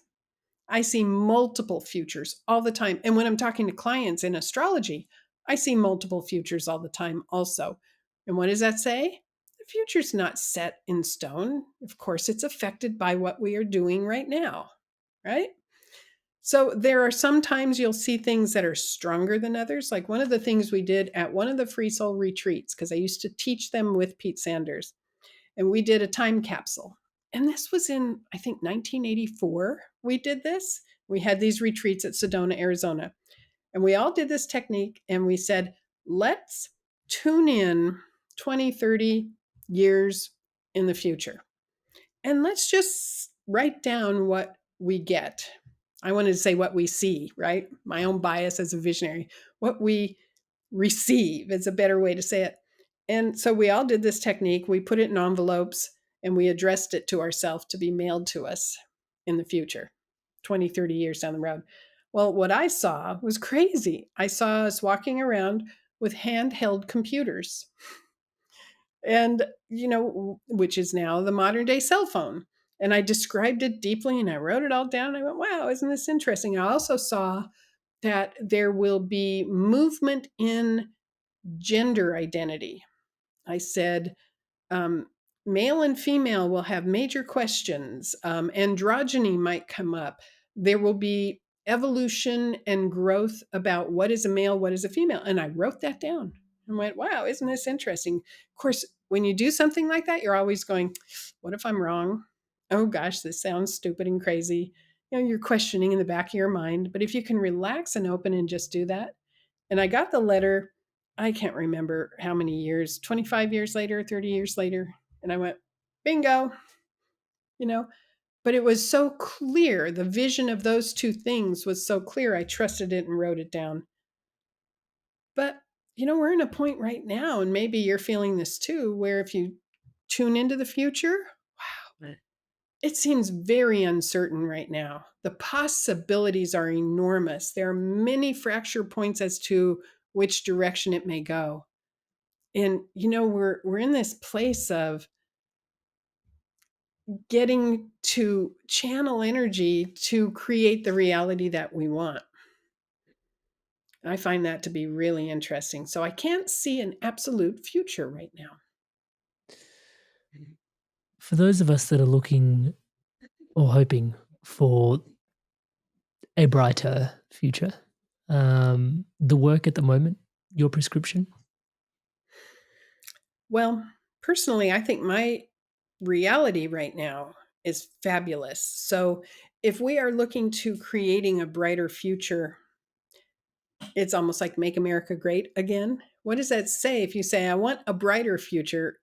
I see multiple futures all the time. And when I'm talking to clients in astrology, I see multiple futures all the time also. And what does that say? The future's not set in stone. Of course, it's affected by what we are doing right now, right? So there are some times you'll see things that are stronger than others. Like one of the things we did at one of the Free Soul retreats, because I used to teach them with Pete Sanders, and we did a time capsule. And this was in, I think, 1984. We did this. We had these retreats at Sedona, Arizona. And we all did this technique. And we said, let's tune in 20, 30 years in the future. And let's just write down what we get. I wanted to say what we see, right? My own bias as a visionary. What we receive is a better way to say it. And so we all did this technique. We put it in envelopes and we addressed it to ourselves to be mailed to us in the future, 20, 30 years down the road. Well, what I saw was crazy. I saw us walking around with handheld computers, and which is now the modern day cell phone. And I described it deeply and I wrote it all down. I went, wow, isn't this interesting? I also saw that there will be movement in gender identity. I said, um, male and female will have major questions. Androgyny might come up. There will be evolution and growth about what is a male, what is a female. And I wrote that down and went, wow, isn't this interesting? Of course, when you do something like that, you're always going, what if I'm wrong? Oh gosh, this sounds stupid and crazy. You're questioning in the back of your mind. But if you can relax and open and just do that. And I got the letter, I can't remember how many years, 25 years later, 30 years later. And I went, bingo, you know, but it was so clear. The vision of those two things was so clear. I trusted it and wrote it down. But, we're in a point right now, and maybe you're feeling this too, where if you tune into the future, wow, it seems very uncertain right now. The possibilities are enormous. There are many fracture points as to which direction it may go. And we're in this place of getting to channel energy to create the reality that we want. I find that to be really interesting. So I can't see an absolute future right now. For those of us that are looking or hoping for a brighter future, the work at the moment, your prescription? Well, personally, I think my reality right now is fabulous. So if we are looking to creating a brighter future, it's almost like make America great again. What does that say? If you say, I want a brighter future,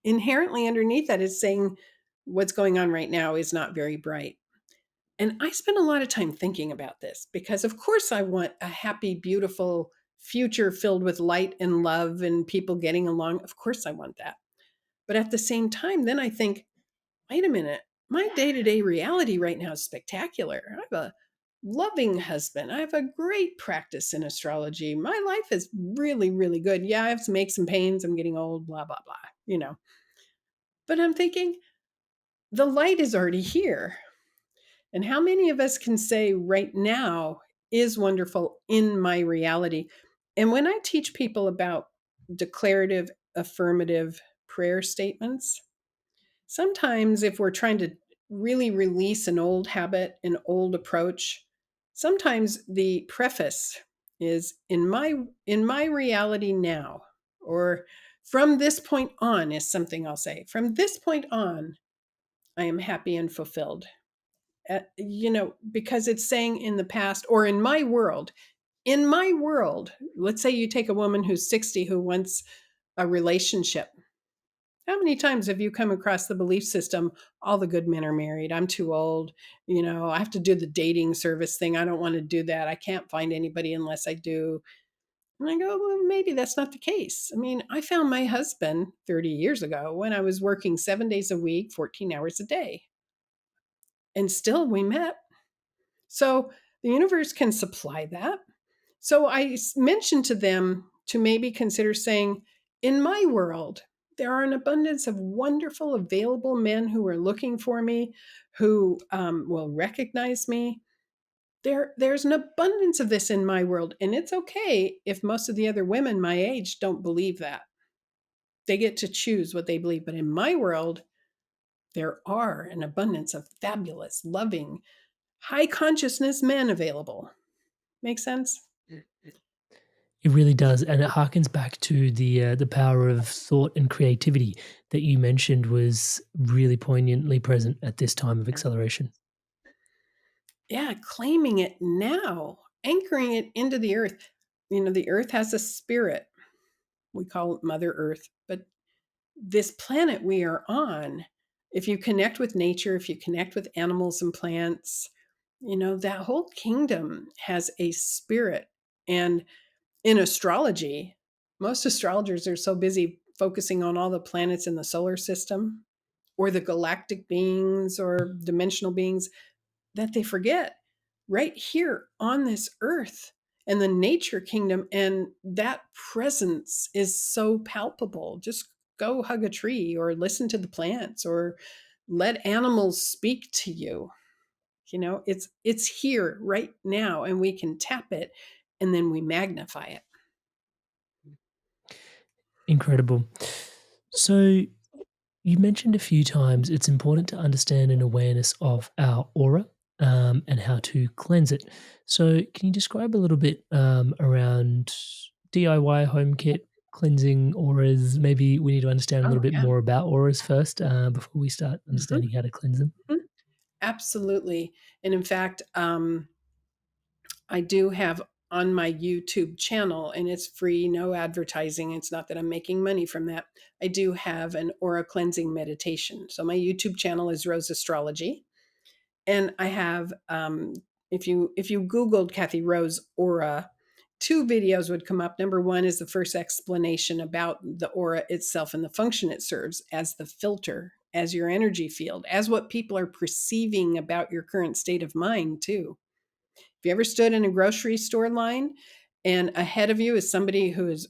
inherently underneath that is saying what's going on right now is not very bright. And I spend a lot of time thinking about this because, of course, I want a happy, beautiful future filled with light and love and people getting along. Of course, I want that. But at the same time, then I think, wait a minute, my day to day reality right now is spectacular. I have a loving husband. I have a great practice in astrology. My life is really, really good. Yeah, I have some aches and pains. I'm getting old, blah, blah, blah. But I'm thinking the light is already here. And how many of us can say right now is wonderful in my reality? And when I teach people about declarative, affirmative prayer statements, sometimes if we're trying to really release an old habit, an old approach, sometimes the preface is in my reality now, Or from this point on is something I'll say. From this point on, I am happy and fulfilled. Because it's saying in the past or in my world, let's say you take a woman who's 60 who wants a relationship. How many times have you come across the belief system, all the good men are married, I'm too old, I have to do the dating service thing, I don't want to do that, I can't find anybody unless I do. And I go, well, maybe that's not the case. I mean, I found my husband 30 years ago when I was working 7 days a week, 14 hours a day. And still we met. So the universe can supply that. So I mentioned to them to maybe consider saying, in my world, there are an abundance of wonderful, available men who are looking for me, who will recognize me. There's an abundance of this in my world. And it's okay if most of the other women my age don't believe that. They get to choose what they believe. But in my world, there are an abundance of fabulous, loving, high consciousness men available. Make sense? It really does, and it harkens back to the power of thought and creativity that you mentioned was really poignantly present at this time of acceleration. Yeah, claiming it now, anchoring it into the earth. The earth has a spirit. We call it Mother Earth. But this planet we are on, if you connect with nature, if you connect with animals and plants, that whole kingdom has a spirit. And in astrology, most astrologers are so busy focusing on all the planets in the solar system or the galactic beings or dimensional beings that they forget right here on this earth and the nature kingdom. And that presence is so palpable. Just go hug a tree or listen to the plants or let animals speak to you. It's here right now and we can tap it and then we magnify it. Incredible. So you mentioned a few times it's important to understand an awareness of our aura and how to cleanse it. So can you describe a little bit around DIY home kit, cleansing auras? Maybe we need to understand a Oh, little bit yeah. more about auras first before we start understanding how to cleanse them. Absolutely. And in fact, I do have on my YouTube channel, and it's free, no advertising. It's not that I'm making money from that. I do have an aura cleansing meditation. So my YouTube channel is Rose Astrology. And I have, if you Googled Kathy Rose aura, 2 videos would come up. Number 1 is the first explanation about the aura itself and the function it serves as the filter, as your energy field, as what people are perceiving about your current state of mind too. If you ever stood in a grocery store line and ahead of you is somebody who is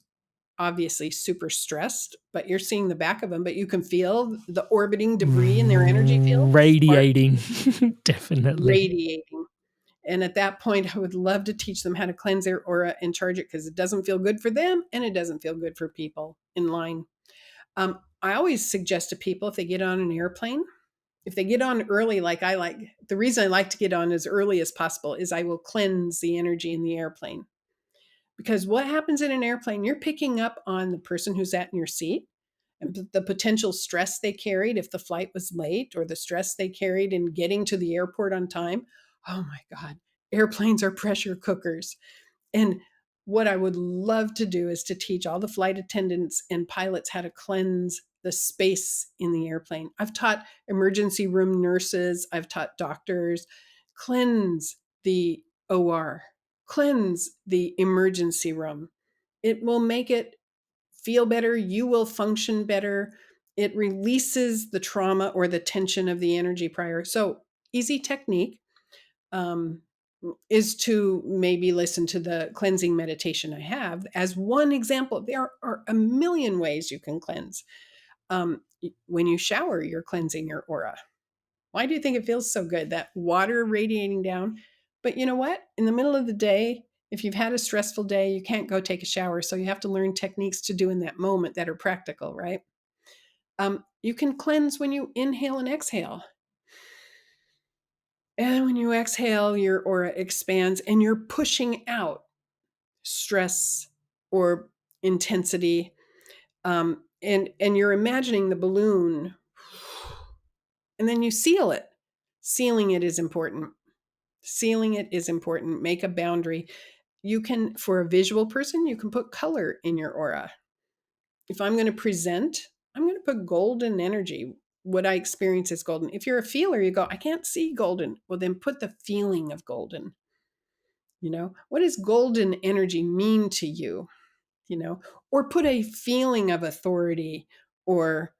obviously super stressed, but you're seeing the back of them, but you can feel the orbiting debris in their energy field. Radiating, definitely. Radiating. And at that point, I would love to teach them how to cleanse their aura and charge it because it doesn't feel good for them and it doesn't feel good for people in line. I always suggest to people if they get on an airplane, if they get on early, the reason I like to get on as early as possible is I will cleanse the energy in the airplane. Because what happens in an airplane, you're picking up on the person who's sat in your seat and the potential stress they carried if the flight was late or the stress they carried in getting to the airport on time. Oh my God, airplanes are pressure cookers. And what I would love to do is to teach all the flight attendants and pilots how to cleanse the space in the airplane. I've taught emergency room nurses, I've taught doctors, cleanse the OR, cleanse the emergency room. It will make it feel better. You will function better. It releases the trauma or the tension of the energy prior. So, easy technique. Is to maybe listen to the cleansing meditation I have as one example. There are a million ways you can cleanse. When you shower, you're cleansing your aura. Why do you think it feels so good? That water radiating down. But you know what? In the middle of the day, if you've had a stressful day, you can't go take a shower. So you have to learn techniques to do in that moment that are practical, right? You can cleanse when you inhale and exhale. And when you exhale, your aura expands and you're pushing out stress or intensity. And you're imagining the balloon, and then you seal it. Sealing it is important. Sealing it is important. Make a boundary. You can, for a visual person, you can put color in your aura. If I'm going to present, I'm going to put golden energy. What I experience is golden. If you're a feeler, you go, I can't see golden. Well, then put the feeling of golden. What does golden energy mean to you? Or put a feeling of authority or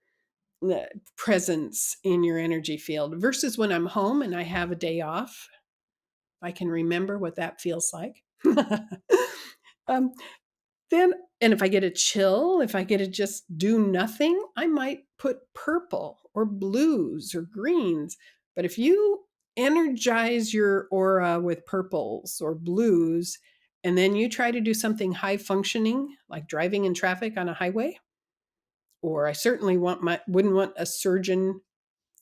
presence in your energy field versus when I'm home and I have a day off. I can remember what that feels like. um, then, and if I get a chill, if I get to just do nothing, I might put purple or blues or greens. But if you energize your aura with purples or blues, and then you try to do something high functioning, like driving in traffic on a highway, or I certainly wouldn't want a surgeon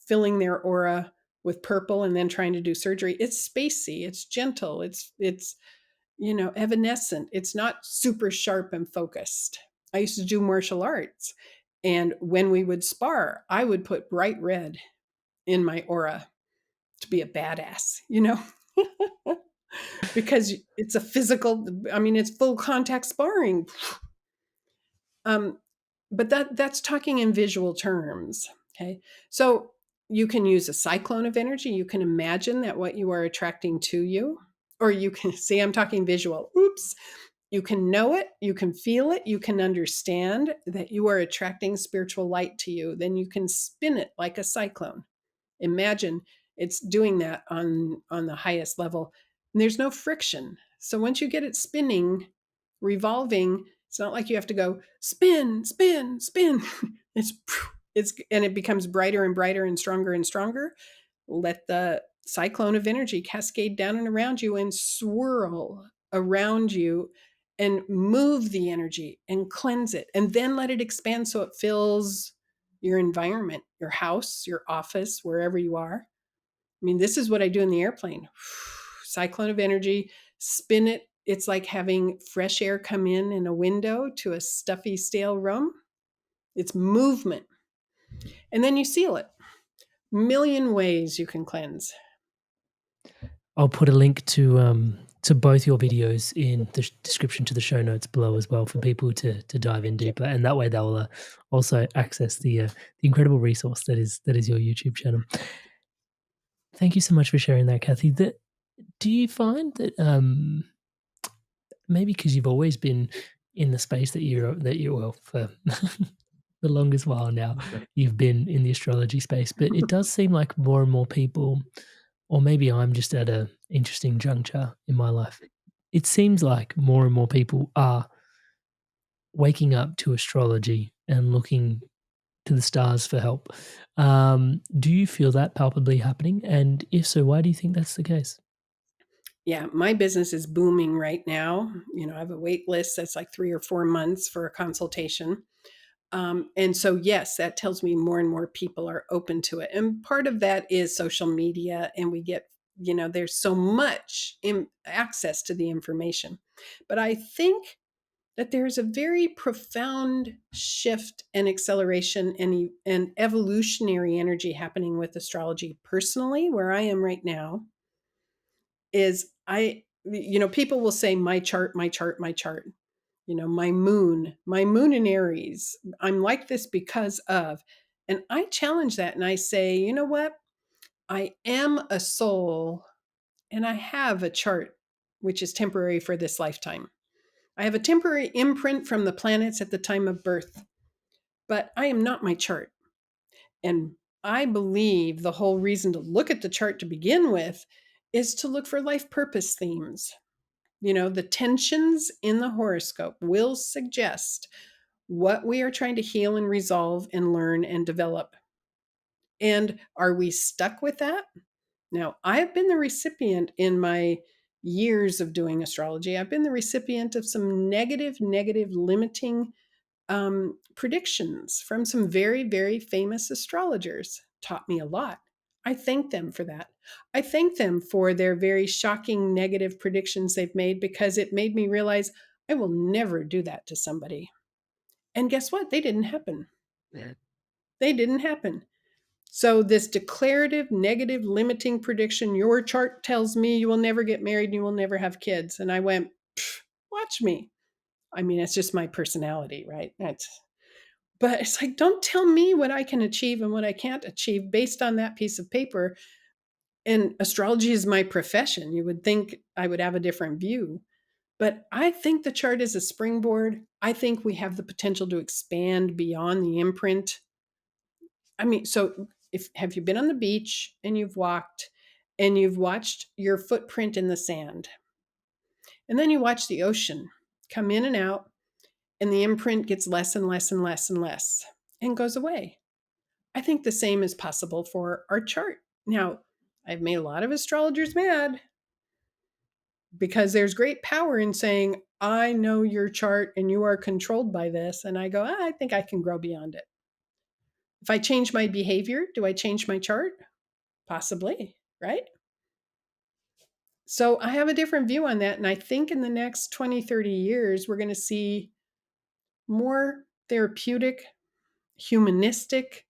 filling their aura with purple and then trying to do surgery. It's spacey, it's gentle, it's evanescent. It's not super sharp and focused. I used to do martial arts, and when we would spar, I would put bright red in my aura to be a badass, because it's a physical, it's full contact sparring. But that's talking in visual terms. Okay. So you can use a cyclone of energy. You can imagine that what you are attracting to you, or you can see, I'm talking visual. Oops. You can know it, you can feel it, you can understand that you are attracting spiritual light to you. Then you can spin it like a cyclone. Imagine it's doing that on the highest level. And there's no friction. So once you get it spinning, revolving, it's not like you have to go spin, spin, spin. And it becomes brighter and brighter and stronger. Let the cyclone of energy cascade down and around you and swirl around you and move the energy and cleanse it, and then let it expand so it fills your environment, your house, your office, wherever you are. This is what I do in the airplane. Cyclone of energy, spin it. It's like having fresh air come in a window to a stuffy, stale room. It's movement. And then you seal it. Million ways you can cleanse. I'll put a link to both your videos in the description to the show notes below as well for people to dive in deeper, and that way they'll also access the incredible resource that is your YouTube channel. Thank you so much for sharing that, Kathy. Do you find that maybe because you've always been in the space that you're well for the longest while now, you've been in the astrology space, but it does seem like more and more people, or maybe I'm just at an interesting juncture in my life, it seems like more and more people are waking up to astrology and looking to the stars for help. Do you feel that palpably happening? And if so, why do you think that's the case? Yeah, my business is booming right now. I have a wait list that's like 3 or 4 months for a consultation. And so, yes, that tells me more and more people are open to it. And part of that is social media, and we get, there's so much access to the information. But I think that there's a very profound shift and acceleration and evolutionary energy happening with astrology personally, where I am right now. Is people will say my chart, my chart, my chart. My moon in Aries. I'm like this because of, and I challenge that and I say, you know what? I am a soul and I have a chart, which is temporary for this lifetime. I have a temporary imprint from the planets at the time of birth, but I am not my chart. And I believe the whole reason to look at the chart to begin with is to look for life purpose themes. The tensions in the horoscope will suggest what we are trying to heal and resolve and learn and develop. And are we stuck with that? Now, I've been the recipient in my years of doing astrology, I've been the recipient of some negative, limiting predictions from some very, very famous astrologers. Taught me a lot. I thank them for that. I thank them for their very shocking negative predictions they've made, because it made me realize I will never do that to somebody. And guess what? They didn't happen. Yeah. They didn't happen. So this declarative, negative, limiting prediction, your chart tells me you will never get married and you will never have kids. And I went, watch me. I mean, it's just my personality, right? But it's like, don't tell me what I can achieve and what I can't achieve based on that piece of paper. And astrology is my profession. You would think I would have a different view. But I think the chart is a springboard. I think we have the potential to expand beyond the imprint. I mean, so if have you been on the beach and you've walked and you've watched your footprint in the sand, and then you watch the ocean come in and out, and the imprint gets less and less and less and less and goes away. I think the same is possible for our chart. Now, I've made a lot of astrologers mad because there's great power in saying, I know your chart and you are controlled by this. And I go, I think I can grow beyond it. If I change my behavior, do I change my chart? Possibly, right? So I have a different view on that. And I think in the next 20, 30 years, we're going to see more therapeutic, humanistic,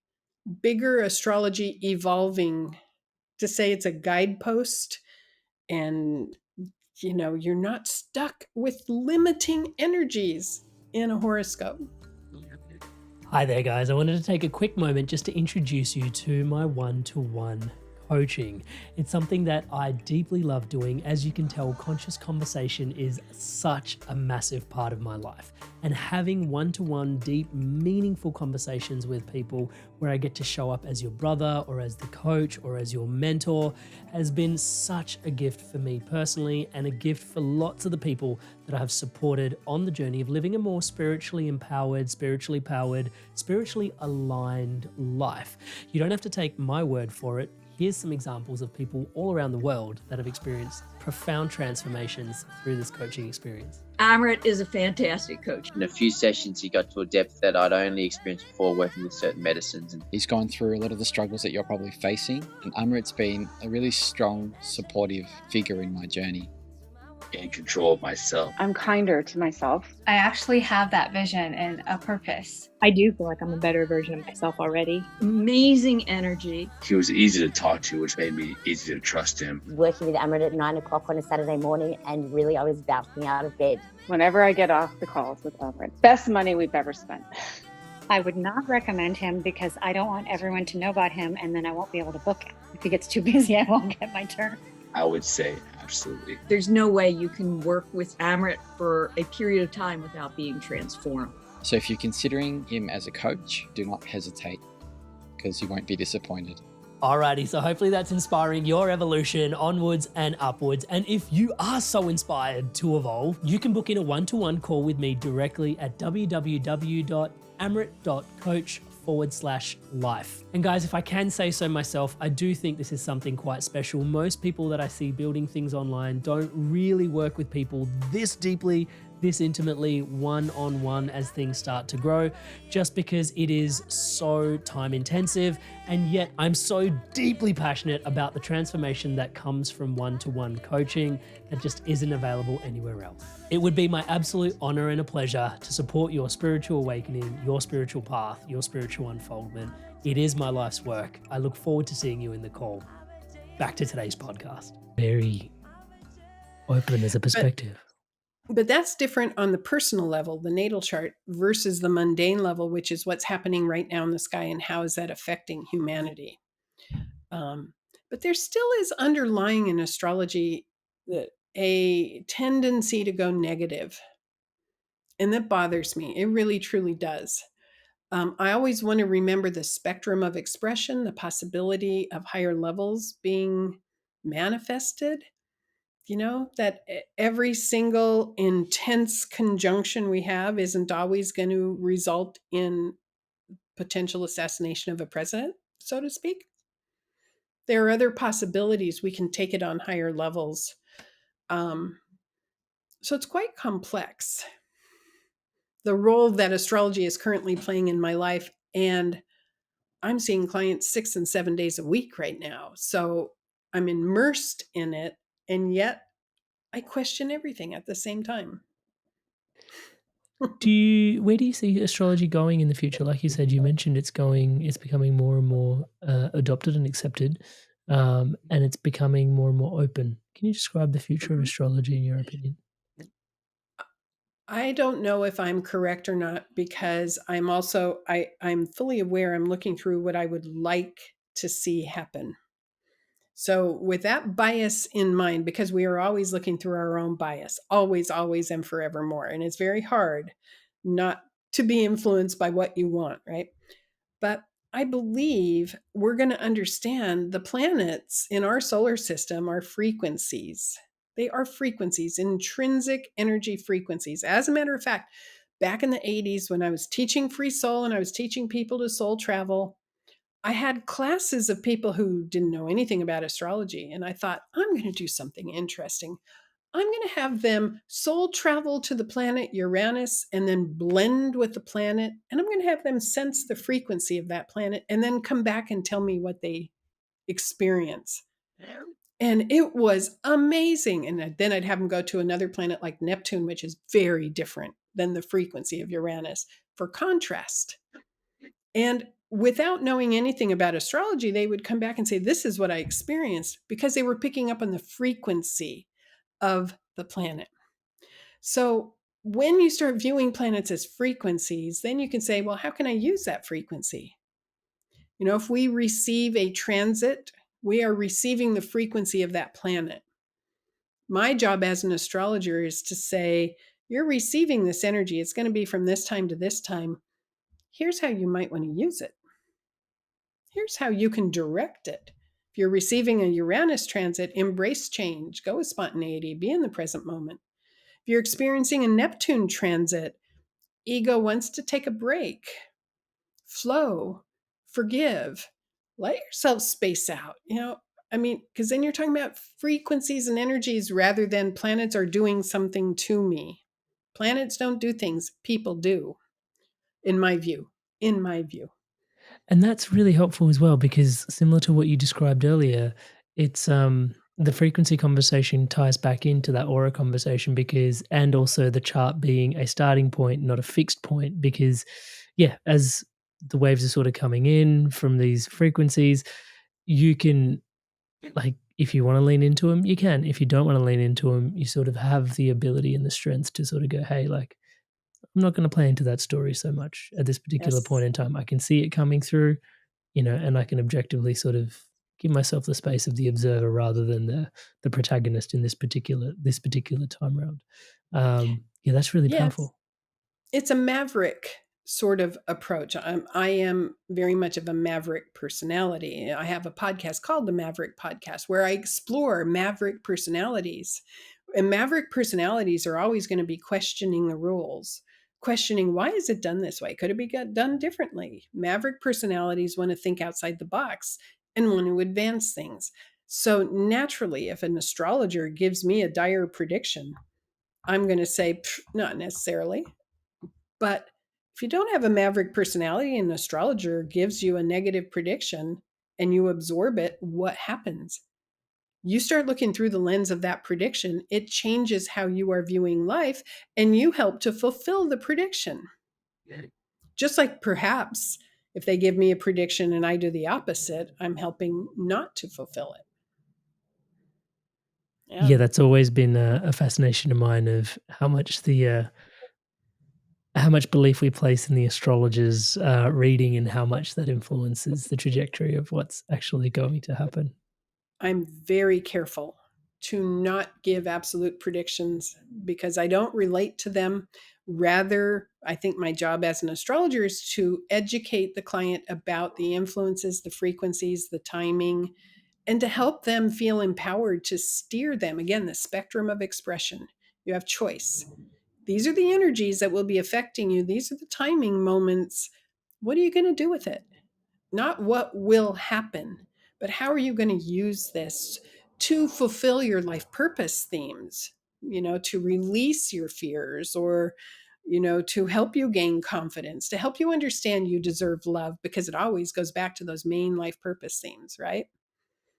bigger astrology evolving to say it's a guidepost and you're not stuck with limiting energies in a horoscope. Hi there, guys. I wanted to take a quick moment just to introduce you to my one-to-one coaching. It's something that I deeply love doing. As you can tell, conscious conversation is such a massive part of my life. And having one-to-one, deep, meaningful conversations with people where I get to show up as your brother or as the coach or as your mentor has been such a gift for me personally and a gift for lots of the people that I have supported on the journey of living a more spiritually empowered, spiritually powered, spiritually aligned life. You don't have to take my word for it. Here's some examples of people all around the world that have experienced profound transformations through this coaching experience. Amrit is a fantastic coach. In a few sessions, he got to a depth that I'd only experienced before working with certain medicines. And He's gone through a lot of the struggles that you're probably facing, and Amrit's been a really strong, supportive figure in my journey. In control of myself. I'm kinder to myself. I actually have that vision and a purpose. I do feel like I'm a better version of myself already. Amazing energy. He was easy to talk to, which made me easy to trust him. Working with Amrit at 9 o'clock on a Saturday morning, and really I was bouncing out of bed. Whenever I get off the calls with Amrit, best money we've ever spent. I would not recommend him because I don't want everyone to know about him and then I won't be able to book him. If he gets too busy, I won't get my turn. I would say absolutely. There's no way you can work with Amrit for a period of time without being transformed. So if you're considering him as a coach, do not hesitate because you won't be disappointed. Alrighty, so hopefully that's inspiring your evolution onwards and upwards. And if you are so inspired to evolve, you can book in a one-to-one call with me directly at www.amrit.coach/life. And guys, if I can say so myself, I do think this is something quite special. Most people that I see building things online don't really work with people this deeply, this intimately, one-on-one as things start to grow, just because it is so time intensive. And yet I'm so deeply passionate about the transformation that comes from one-to-one coaching that just isn't available anywhere else. It would be my absolute honor and a pleasure to support your spiritual awakening, your spiritual path, your spiritual unfoldment. It is my life's work. I look forward to seeing you in the call. Back to today's podcast. Very open as a perspective. But that's different on the personal level, the natal chart, versus the mundane level, which is what's happening right now in the sky and how is that affecting humanity. But there still is underlying in astrology a tendency to go negative. And that bothers me. It really, truly does. I always want to remember the spectrum of expression, the possibility of higher levels being manifested. That every single intense conjunction we have isn't always going to result in potential assassination of a president, so to speak. There are other possibilities. We can take it on higher levels. So it's quite complex. The role that astrology is currently playing in my life, and I'm seeing clients 6 and 7 days a week right now. So I'm immersed in it, and yet I question everything at the same time. Where do you see astrology going in the future? Like you said, you mentioned it's becoming more and more adopted and accepted, and it's becoming more and more open. Can you describe the future of astrology in your opinion? I don't know if I'm correct or not because I'm fully aware I'm looking through what I would like to see happen. So with that bias in mind, because we are always looking through our own bias, always, always, and forevermore. And it's very hard not to be influenced by what you want, right? But I believe we're going to understand the planets in our solar system are frequencies. They are frequencies, intrinsic energy frequencies. As a matter of fact, back in the 80s, when I was teaching free soul and I was teaching people to soul travel, I had classes of people who didn't know anything about astrology. And I thought, I'm going to do something interesting. I'm going to have them soul travel to the planet Uranus and then blend with the planet. And I'm going to have them sense the frequency of that planet and then come back and tell me what they experience. And it was amazing. And then I'd have them go to another planet like Neptune, which is very different than the frequency of Uranus for contrast. And without knowing anything about astrology, they would come back and say, this is what I experienced because they were picking up on the frequency of the planet. So when you start viewing planets as frequencies, then you can say, well, how can I use that frequency? You know, if we receive a transit, we are receiving the frequency of that planet. My job as an astrologer is to say, you're receiving this energy. It's going to be from this time to this time. Here's how you might want to use it. Here's how you can direct it. If you're receiving a Uranus transit, embrace change, go with spontaneity, be in the present moment. If you're experiencing a Neptune transit, ego wants to take a break, flow, forgive, let yourself space out. Because then you're talking about frequencies and energies rather than planets are doing something to me. Planets don't do things, people do, in my view. In my view. And that's really helpful as well because similar to what you described earlier, it's the frequency conversation ties back into that aura conversation and also the chart being a starting point, not a fixed point, because as the waves are sort of coming in from these frequencies, you can, like, if you want to lean into them, you can. If you don't want to lean into them, you sort of have the ability and the strength to sort of go, hey, like, I'm not going to play into that story so much at this particular Yes. point in time. I can see it coming through, and I can objectively sort of give myself the space of the observer rather than the protagonist in this particular time round. That's really Yes. powerful. It's a maverick sort of approach. I am very much of a maverick personality. I have a podcast called the Maverick Podcast where I explore maverick personalities. And maverick personalities are always going to be questioning the rules, questioning why is it done this way? Could it be done differently? Maverick personalities want to think outside the box and want to advance things. So naturally, if an astrologer gives me a dire prediction, I'm going to say, not necessarily. But if you don't have a maverick personality and an astrologer gives you a negative prediction and you absorb it, what happens? You start looking through the lens of that prediction, it changes how you are viewing life and you help to fulfill the prediction. Just like perhaps if they give me a prediction and I do the opposite, I'm helping not to fulfill it. Yeah, that's always been a fascination of mine of how much how much belief we place in the astrologer's reading and how much that influences the trajectory of what's actually going to happen. I'm very careful to not give absolute predictions because I don't relate to them. Rather, I think my job as an astrologer is to educate the client about the influences, the frequencies, the timing, and to help them feel empowered to steer them. Again, the spectrum of expression. You have choice. These are the energies that will be affecting you. These are the timing moments. What are you going to do with it? Not what will happen, but how are you going to use this to fulfill your life purpose themes, to release your fears or, to help you gain confidence, to help you understand you deserve love, because it always goes back to those main life purpose themes, right?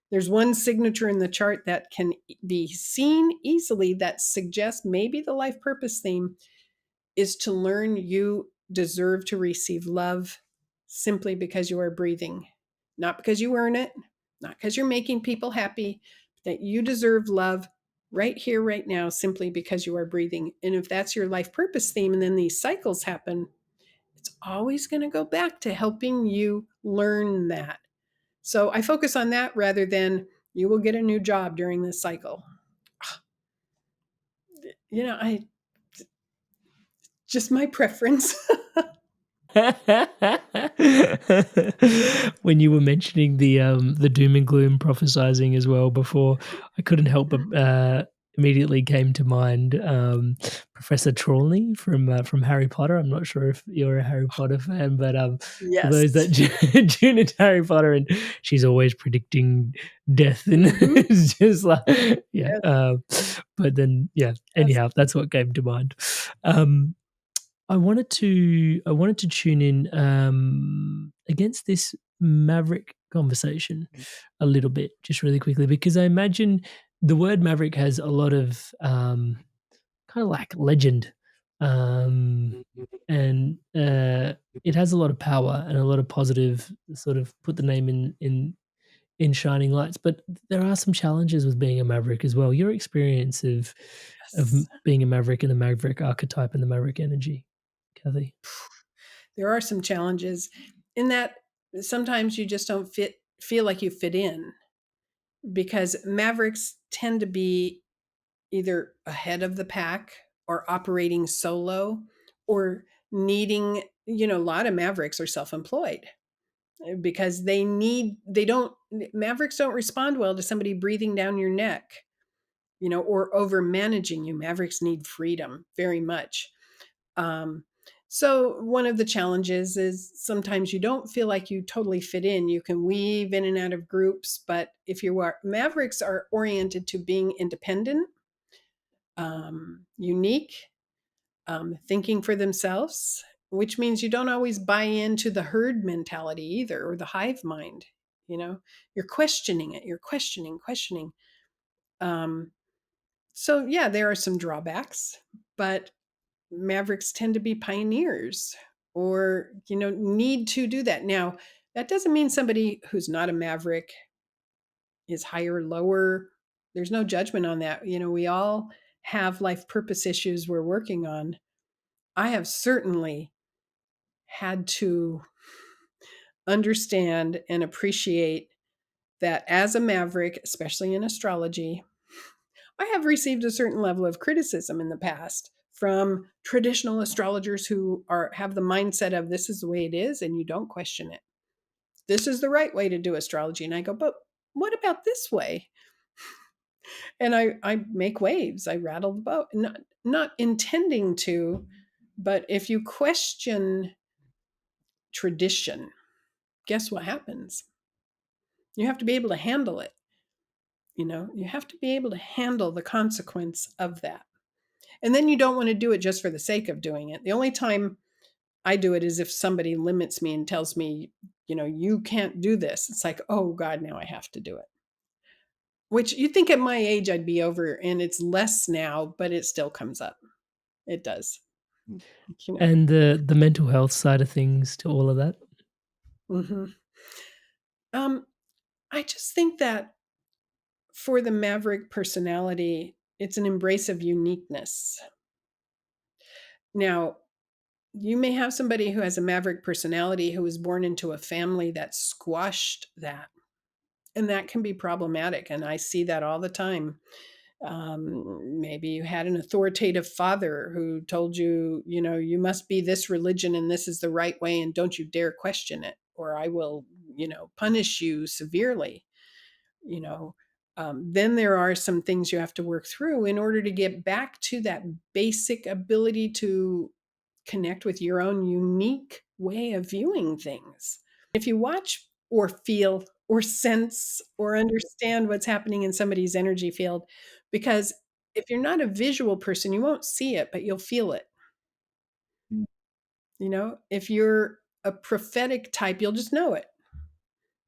There's one signature in the chart that can be seen easily that suggests maybe the life purpose theme is to learn you deserve to receive love simply because you are breathing, not because you earn it, not because you're making people happy, that you deserve love right here, right now, simply because you are breathing. And if that's your life purpose theme, and then these cycles happen, it's always going to go back to helping you learn that. So I focus on that rather than you will get a new job during this cycle. I just my preference. When you were mentioning the doom and gloom prophesizing as well before, I couldn't help but immediately came to mind Professor Trelawney from Harry Potter. I'm not sure if you're a Harry Potter fan, but for those that Yes. tune into Harry Potter, and she's always predicting death, and Mhm. it's just like, yeah. Yes. But then, yeah. Yes. Anyhow, that's what came to mind. I wanted to tune in against this Maverick conversation a little bit, just really quickly, because I imagine the word Maverick has a lot of kind of like legend, and it has a lot of power and a lot of positive sort of put the name in shining lights. But there are some challenges with being a Maverick as well. Your experience of Yes. being a Maverick and the Maverick archetype and the Maverick energy, Kathy. There are some challenges in that sometimes you just don't feel like you fit in, because Mavericks tend to be either ahead of the pack or operating solo or needing, a lot of Mavericks are self-employed because they don't Mavericks don't respond well to somebody breathing down your neck, or over managing you. Mavericks need freedom very much. Um, so one of the challenges is sometimes you don't feel like you totally fit in. You can weave in and out of groups, but if you are Mavericks are oriented to being independent, unique, thinking for themselves, which means you don't always buy into the herd mentality either, or the hive mind. You're questioning it. You're questioning. Um, so yeah, there are some drawbacks, but Mavericks tend to be pioneers, or need to do that. Now, that doesn't mean somebody who's not a Maverick is higher or lower. There's no judgment on that. We all have life purpose issues we're working on. I have certainly had to understand and appreciate that as a Maverick, especially in astrology, I have received a certain level of criticism in the past from traditional astrologers who have the mindset of this is the way it is and you don't question it. This is the right way to do astrology. And I go, but what about this way? And I make waves. I rattle the boat, not intending to, but if you question tradition, guess what happens? You have to be able to handle it. You have to be able to handle the consequence of that. And then you don't want to do it just for the sake of doing it. The only time I do it is if somebody limits me and tells me, you can't do this. It's like, oh God, now I have to do it. Which you think at my age I'd be over, and it's less now, but it still comes up. It does. And the mental health side of things to all of that. Mm-hmm. I just think that for the Maverick personality, it's an embrace of uniqueness. Now, you may have somebody who has a Maverick personality who was born into a family that squashed that. And that can be problematic. And I see that all the time. Maybe you had an authoritative father who told you, you must be this religion and this is the right way and don't you dare question it, or I will, punish you severely. you know then there are some things you have to work through in order to get back to that basic ability to connect with your own unique way of viewing things. If you watch or feel or sense or understand what's happening in somebody's energy field, because if you're not a visual person, you won't see it, but you'll feel it. If you're a prophetic type, you'll just know it.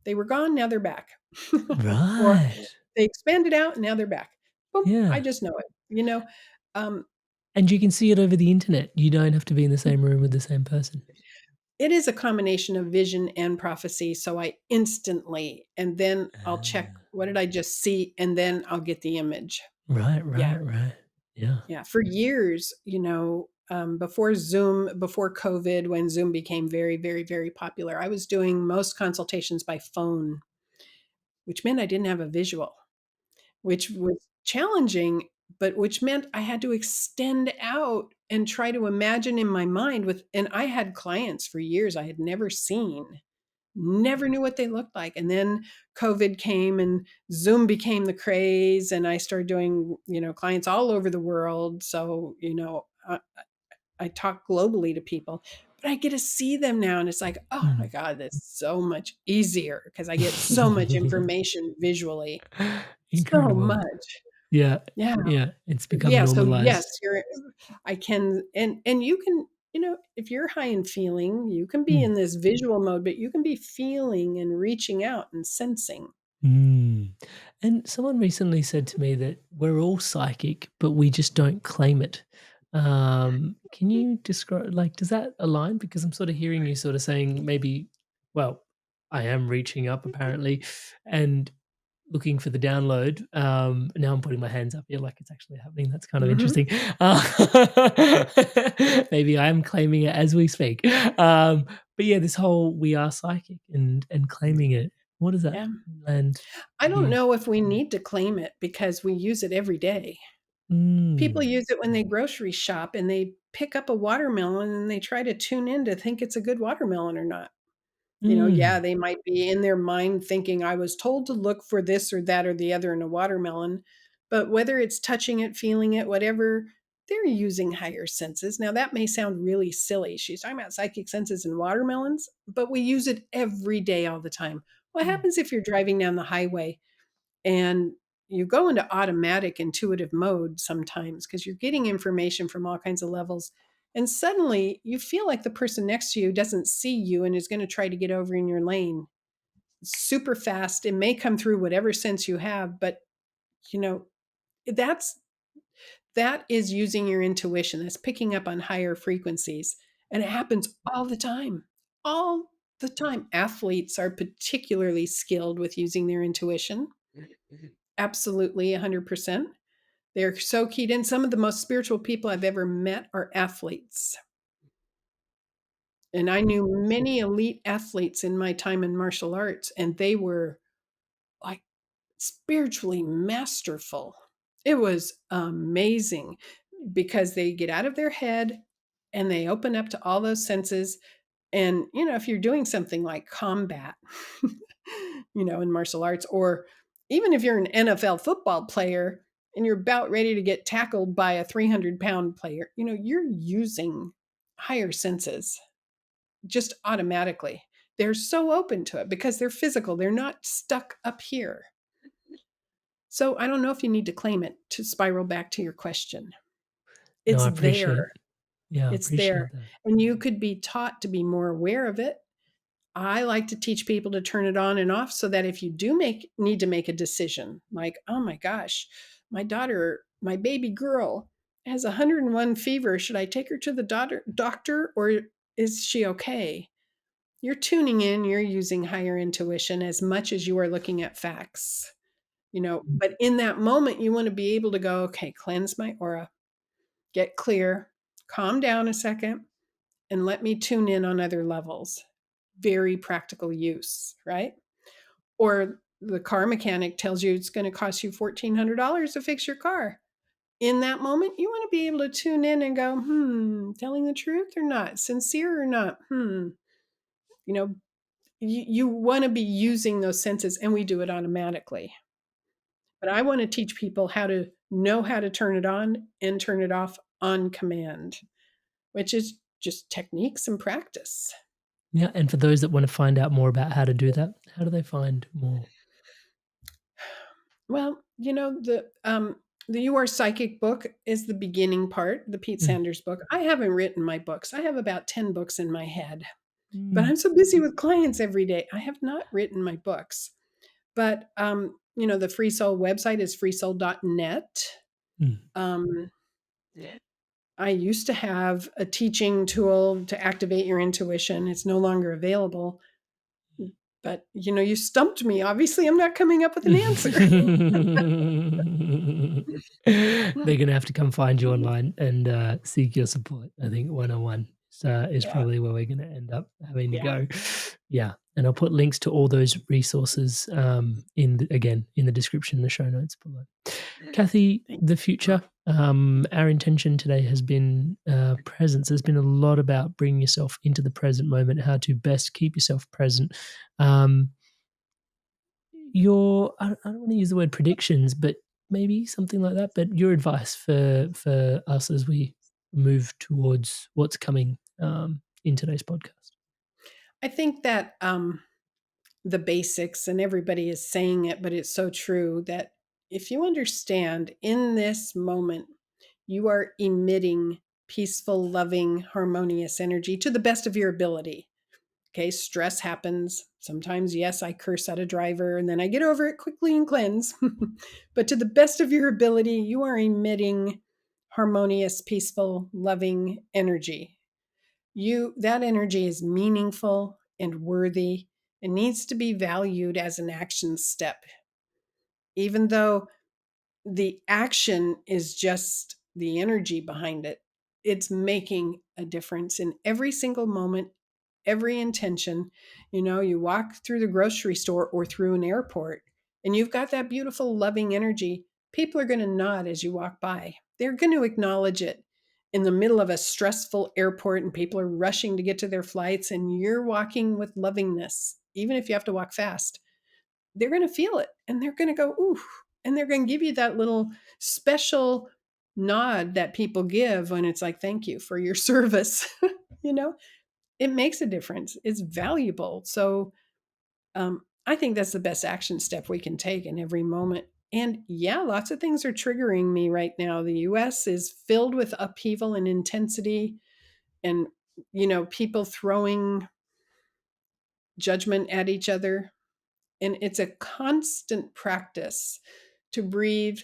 They were gone, now they're back. Or Right. they expanded out, now they're back. Boom, I Yeah. just know it. Um, And you can see it over the internet. You don't have to be in the same room with the same person. It is a combination of vision and prophecy. So I instantly, and then I'll check, what did I just see? And then I'll get the image. Right. Yeah. Yeah. Yeah. For years, before Zoom, before COVID, when Zoom became very, very, very popular, I was doing most consultations by phone, which meant I didn't have a visual, which was challenging, but which meant I had to extend out and try to imagine in my mind and I had clients for years I had never seen, never knew what they looked like. And then COVID came and Zoom became the craze, and I started doing, clients all over the world. So, I talk globally to people, but I get to see them now. And it's like, oh my God, that's so much easier because I get so much information visually. So Incredible. much. Yeah. Yeah. Yeah. It's become Yeah. So normalized. yes, I can, and you can, if you're high in feeling, you can be in this visual mode, but you can be feeling and reaching out and sensing. Mm. And someone recently said to me that we're all psychic, but we just don't claim it. Can you describe, like, does that align? Because I'm sort of hearing you sort of saying maybe, well, I am reaching up apparently and looking for the download. Now I'm putting my hands up here like it's actually happening. That's kind of Mhm. interesting. Maybe I am claiming it as we speak. But yeah, this whole we are psychic and claiming it. What does that Yeah. land I don't you? know if we need to claim it because we use it every day. People Mm. use it when they grocery shop and they pick up a watermelon and they try to tune in to think it's a good watermelon or not. Yeah, Mm. they might be in their mind thinking, I was told to look for this or that or the other in a watermelon. But whether it's touching it, feeling it, whatever, they're using higher senses. Now, that may sound really silly. She's talking about psychic senses in watermelons, but we use it every day, all the time. What happens if you're driving down the highway and you go into automatic intuitive mode sometimes because you're getting information from all kinds of levels, and suddenly you feel like the person next to you doesn't see you and is going to try to get over in your lane super fast. It may come through whatever sense you have, but you know that's that is using your intuition. That's picking up on higher frequencies, and it happens all the time. Athletes are particularly skilled with using their intuition. Absolutely, 100%. They're so keyed in. Some of the most spiritual people I've ever met are athletes. And I knew many elite athletes in my time in martial arts, and they were like spiritually masterful. It was amazing because they get out of their head and they open up to all those senses. And, if you're doing something like combat, in martial arts, or even if you're an NFL football player and you're about ready to get tackled by a 300-pound player, you're using higher senses just automatically. They're so open to it because they're physical. They're not stuck up here. So I don't know if you need to claim it to spiral back to your question. No, It's I there. appreciate. Yeah, I It's there. appreciate that. And you could be taught to be more aware of it. I like to teach people to turn it on and off so that if you do need to make a decision, like, oh my gosh, my daughter, my baby girl has 101 fever. Should I take her to the doctor or is she okay? You're tuning in, you're using higher intuition as much as you are looking at facts, but in that moment, you want to be able to go, okay, cleanse my aura, get clear, calm down a second, and let me tune in on other levels. Very practical use, right? Or the car mechanic tells you it's going to cost you $1,400 to fix your car. In that moment, you want to be able to tune in and go, telling the truth or not, sincere or not, you know, you want to be using those senses, and we do it automatically. But I want to teach people how to know how to turn it on and turn it off on command, which is just techniques and practice. Yeah, and for those that want to find out more about how to do that, how do they find more? Well, the You Are Psychic book is the beginning part, the Pete Sanders book. I haven't written my books. I have about 10 books in my head, but I'm so busy with clients every day. I have not written my books. But the Free Soul website is freesoul.net. Mm. Um, I used to have a teaching tool to activate your intuition. It's no longer available. But, you stumped me. Obviously, I'm not coming up with an answer. They're going to have to come find you online and seek your support. I think one-on-one is Yeah. probably where we're going to end up having to Yeah. go. Yeah. And I'll put links to all those resources in the description, the show notes below. Kathy, the future, our intention today has been presence. There's been a lot about bringing yourself into the present moment, how to best keep yourself present. I don't want to use the word predictions, but maybe something like that. But your advice for us as we move towards what's coming in today's podcast. I think that the basics, and everybody is saying it, but it's so true, that if you understand in this moment, you are emitting peaceful, loving, harmonious energy to the best of your ability. Okay, stress happens. Sometimes, yes, I curse at a driver and then I get over it quickly and cleanse. But to the best of your ability, you are emitting harmonious, peaceful, loving energy. That energy is meaningful and worthy and needs to be valued as an action step. Even though the action is just the energy behind it, it's making a difference in every single moment, every intention. You walk through the grocery store or through an airport and you've got that beautiful, loving energy. People are going to nod as you walk by. They're going to acknowledge it. In the middle of a stressful airport and people are rushing to get to their flights and you're walking with lovingness, even if you have to walk fast, they're going to feel it and they're going to go, ooh, and they're going to give you that little special nod that people give when it's like, thank you for your service. It makes a difference. It's valuable. So I think that's the best action step we can take in every moment. And yeah, lots of things are triggering me right now. The US is filled with upheaval and intensity and, people throwing judgment at each other. And it's a constant practice to breathe,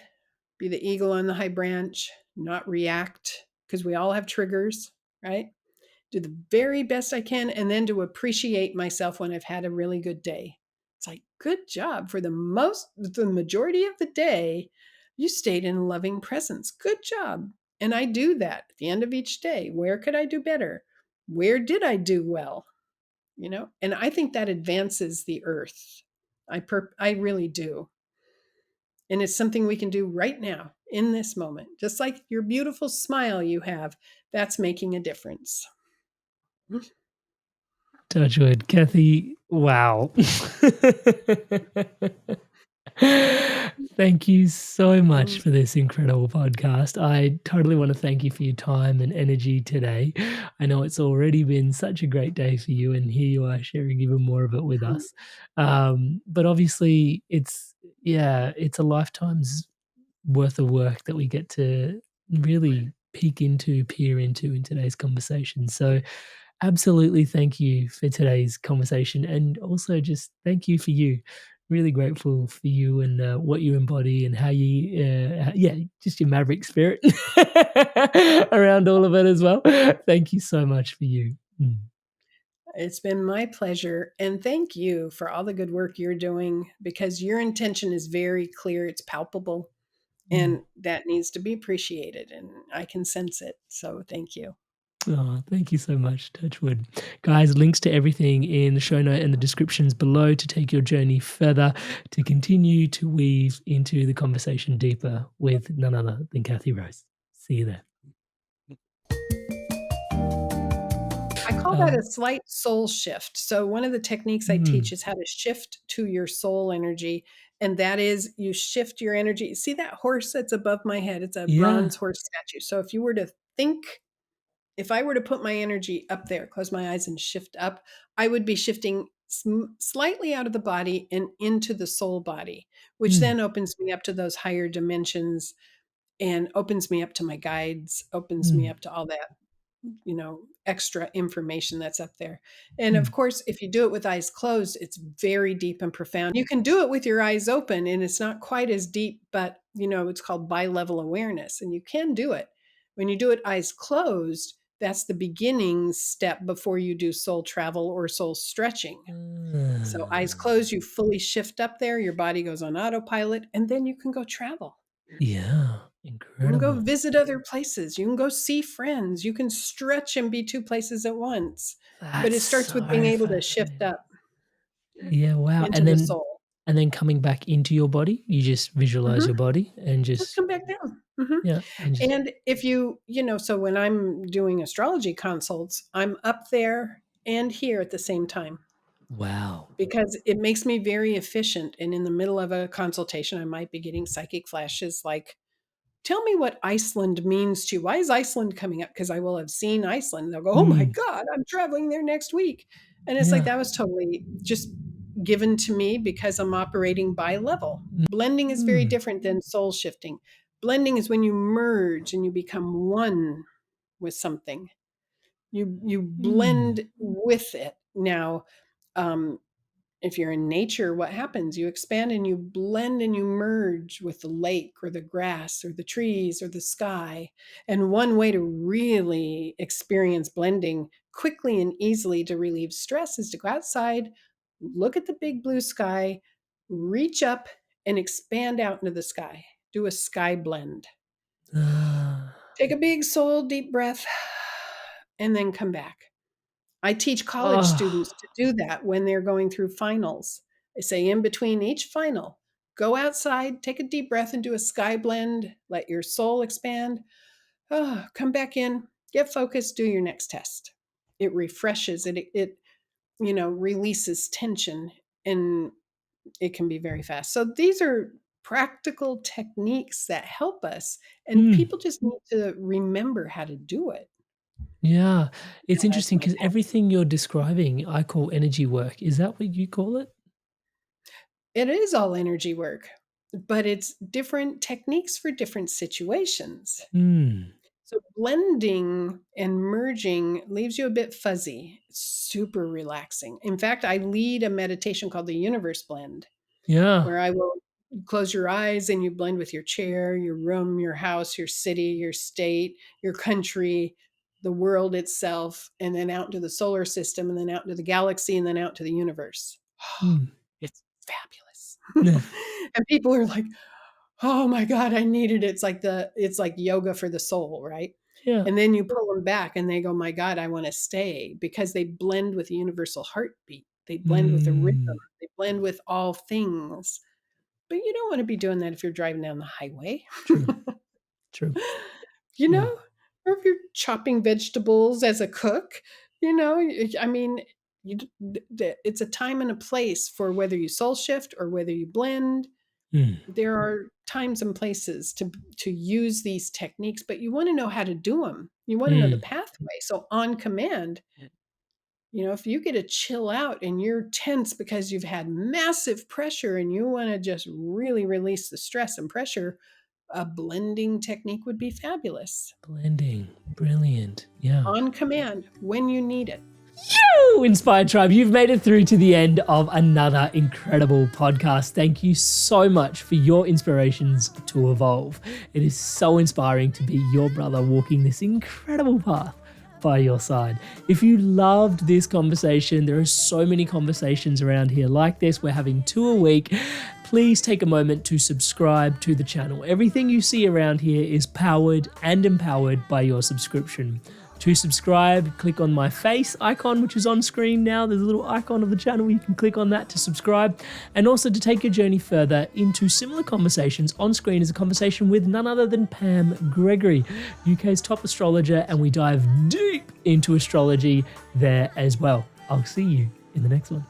be the eagle on the high branch, not react, because we all have triggers, right? Do the very best I can, and then to appreciate myself when I've had a really good day. It's like, good job. For the majority of the day, you stayed in loving presence. Good job. And I do that at the end of each day. Where could I do better? Where did I do well? And I think that advances the earth. I really do. And it's something we can do right now in this moment. Just like your beautiful smile you have, that's making a difference. Touchwood. Kathy, wow. Thank you so much for this incredible podcast. I totally want to thank you for your time and energy today. I know it's already been such a great day for you, and here you are sharing even more of it with us. But obviously, it's a lifetime's worth of work that we get to really peer into in today's conversation. So absolutely thank you for today's conversation, and also just thank you for you. Really grateful for you and what you embody and how you, just your Maverick spirit around all of it as well. Thank you so much for you. It's been my pleasure. And thank you for all the good work you're doing, because your intention is very clear. It's palpable, and that needs to be appreciated. And I can sense it. So thank you. Oh, thank you so much, Touchwood. Guys, links to everything in the show note and the descriptions below to take your journey further, to continue to weave into the conversation deeper with none other than Kathy Rose. See you there. I call that a slight soul shift. So one of the techniques I teach is how to shift to your soul energy. And that is, you shift your energy. See that horse that's above my head? It's a bronze horse statue. So if I were to put my energy up there, close my eyes and shift up, I would be shifting slightly out of the body and into the soul body, which then opens me up to those higher dimensions and opens me up to my guides, opens me up to all that, extra information that's up there. And of course, if you do it with eyes closed, it's very deep and profound. You can do it with your eyes open and it's not quite as deep, but it's called bi-level awareness, and you can do it. When you do it eyes closed, that's the beginning step before you do soul travel or soul stretching. So eyes closed, you fully shift up there, your body goes on autopilot, and then you can go travel. Yeah, You can go incredible. visit other places. You can go see friends. You can stretch and be two places at once. But it That's starts so with being able to shift fascinating. up Yeah, wow. into the soul. And then coming back into your body, you just visualize Mhm. your body and Just just come back down. Mhm. yeah, and just And if so when I'm doing astrology consults, I'm up there and here at the same time wow. because it makes me very efficient. And in the middle of a consultation, I might be getting psychic flashes like, tell me what Iceland means to you. Why is Iceland coming up? Because I will have seen Iceland. They'll go, oh my Mm, God, I'm traveling there next week. And it's like, yeah. that was totally just given to me because I'm operating by level. Blending is very Mm, different than soul shifting. Blending is when you merge and you become one with something. You mm. blend with it. Now, um, if you're in nature, what happens? You expand and you blend and you merge with the lake or the grass or the trees or the sky. And one way to really experience blending quickly and easily to relieve stress is to go outside, look at the big blue sky, reach up and expand out into the sky. Do a sky blend. Ah, Take a big soul deep breath and then come back. I teach college oh, students to do that when they're going through finals. I say in between each final, go outside, take a deep breath and do a sky blend, let your soul expand. Oh, come back in, get focused, do your next test. It refreshes it releases tension and it can be very fast. So these are practical techniques that help us and mm. people just need to remember how to do it. Yeah, it's That's interesting my because passion. everything you're describing, I call energy work. Is that what you call it? It is all energy work, but it's different techniques for different situations. Mm, So blending and merging leaves you a bit fuzzy. It's super relaxing. In fact, I lead a meditation called the Universe Blend, yeah. where I will close your eyes and you blend with your chair, your room, your house, your city, your state, your country, the world itself, and then out into the solar system, and then out into the galaxy, and then out to the universe. Mm. It's fabulous. And people are like, oh my God, I needed it. It's like yoga for the soul, right? Yeah. And then you pull them back and they go, my God, I want to stay because they blend with the universal heartbeat. They blend with the rhythm. Mm, They blend with all things. But you don't want to be doing that if you're driving down the highway, true, true. you Yeah. know, or if you're chopping vegetables as a cook, I mean, it's a time and a place for whether you soul shift or whether you blend. Mm, There are times and places to use these techniques, but you want to know how to do them. You want to know the mm. pathway. So on command, if you get to chill out and you're tense because you've had massive pressure and you want to just really release the stress and pressure, a blending technique would be fabulous. Blending. Brilliant. Yeah. On command when you need it. You, Inspired Tribe, you've made it through to the end of another incredible podcast. Thank you so much for your inspirations to evolve. It is so inspiring to be your brother walking this incredible path by your side. If you loved this conversation, there are so many conversations around here like this. We're having 2 a week. Please take a moment to subscribe to the channel. Everything you see around here is powered and empowered by your subscription. To subscribe, click on my face icon, which is on screen now. There's a little icon of the channel. You can click on that to subscribe. And also to take your journey further into similar conversations, on screen is a conversation with none other than Pam Gregory, UK's top astrologer, and we dive deep into astrology there as well. I'll see you in the next one.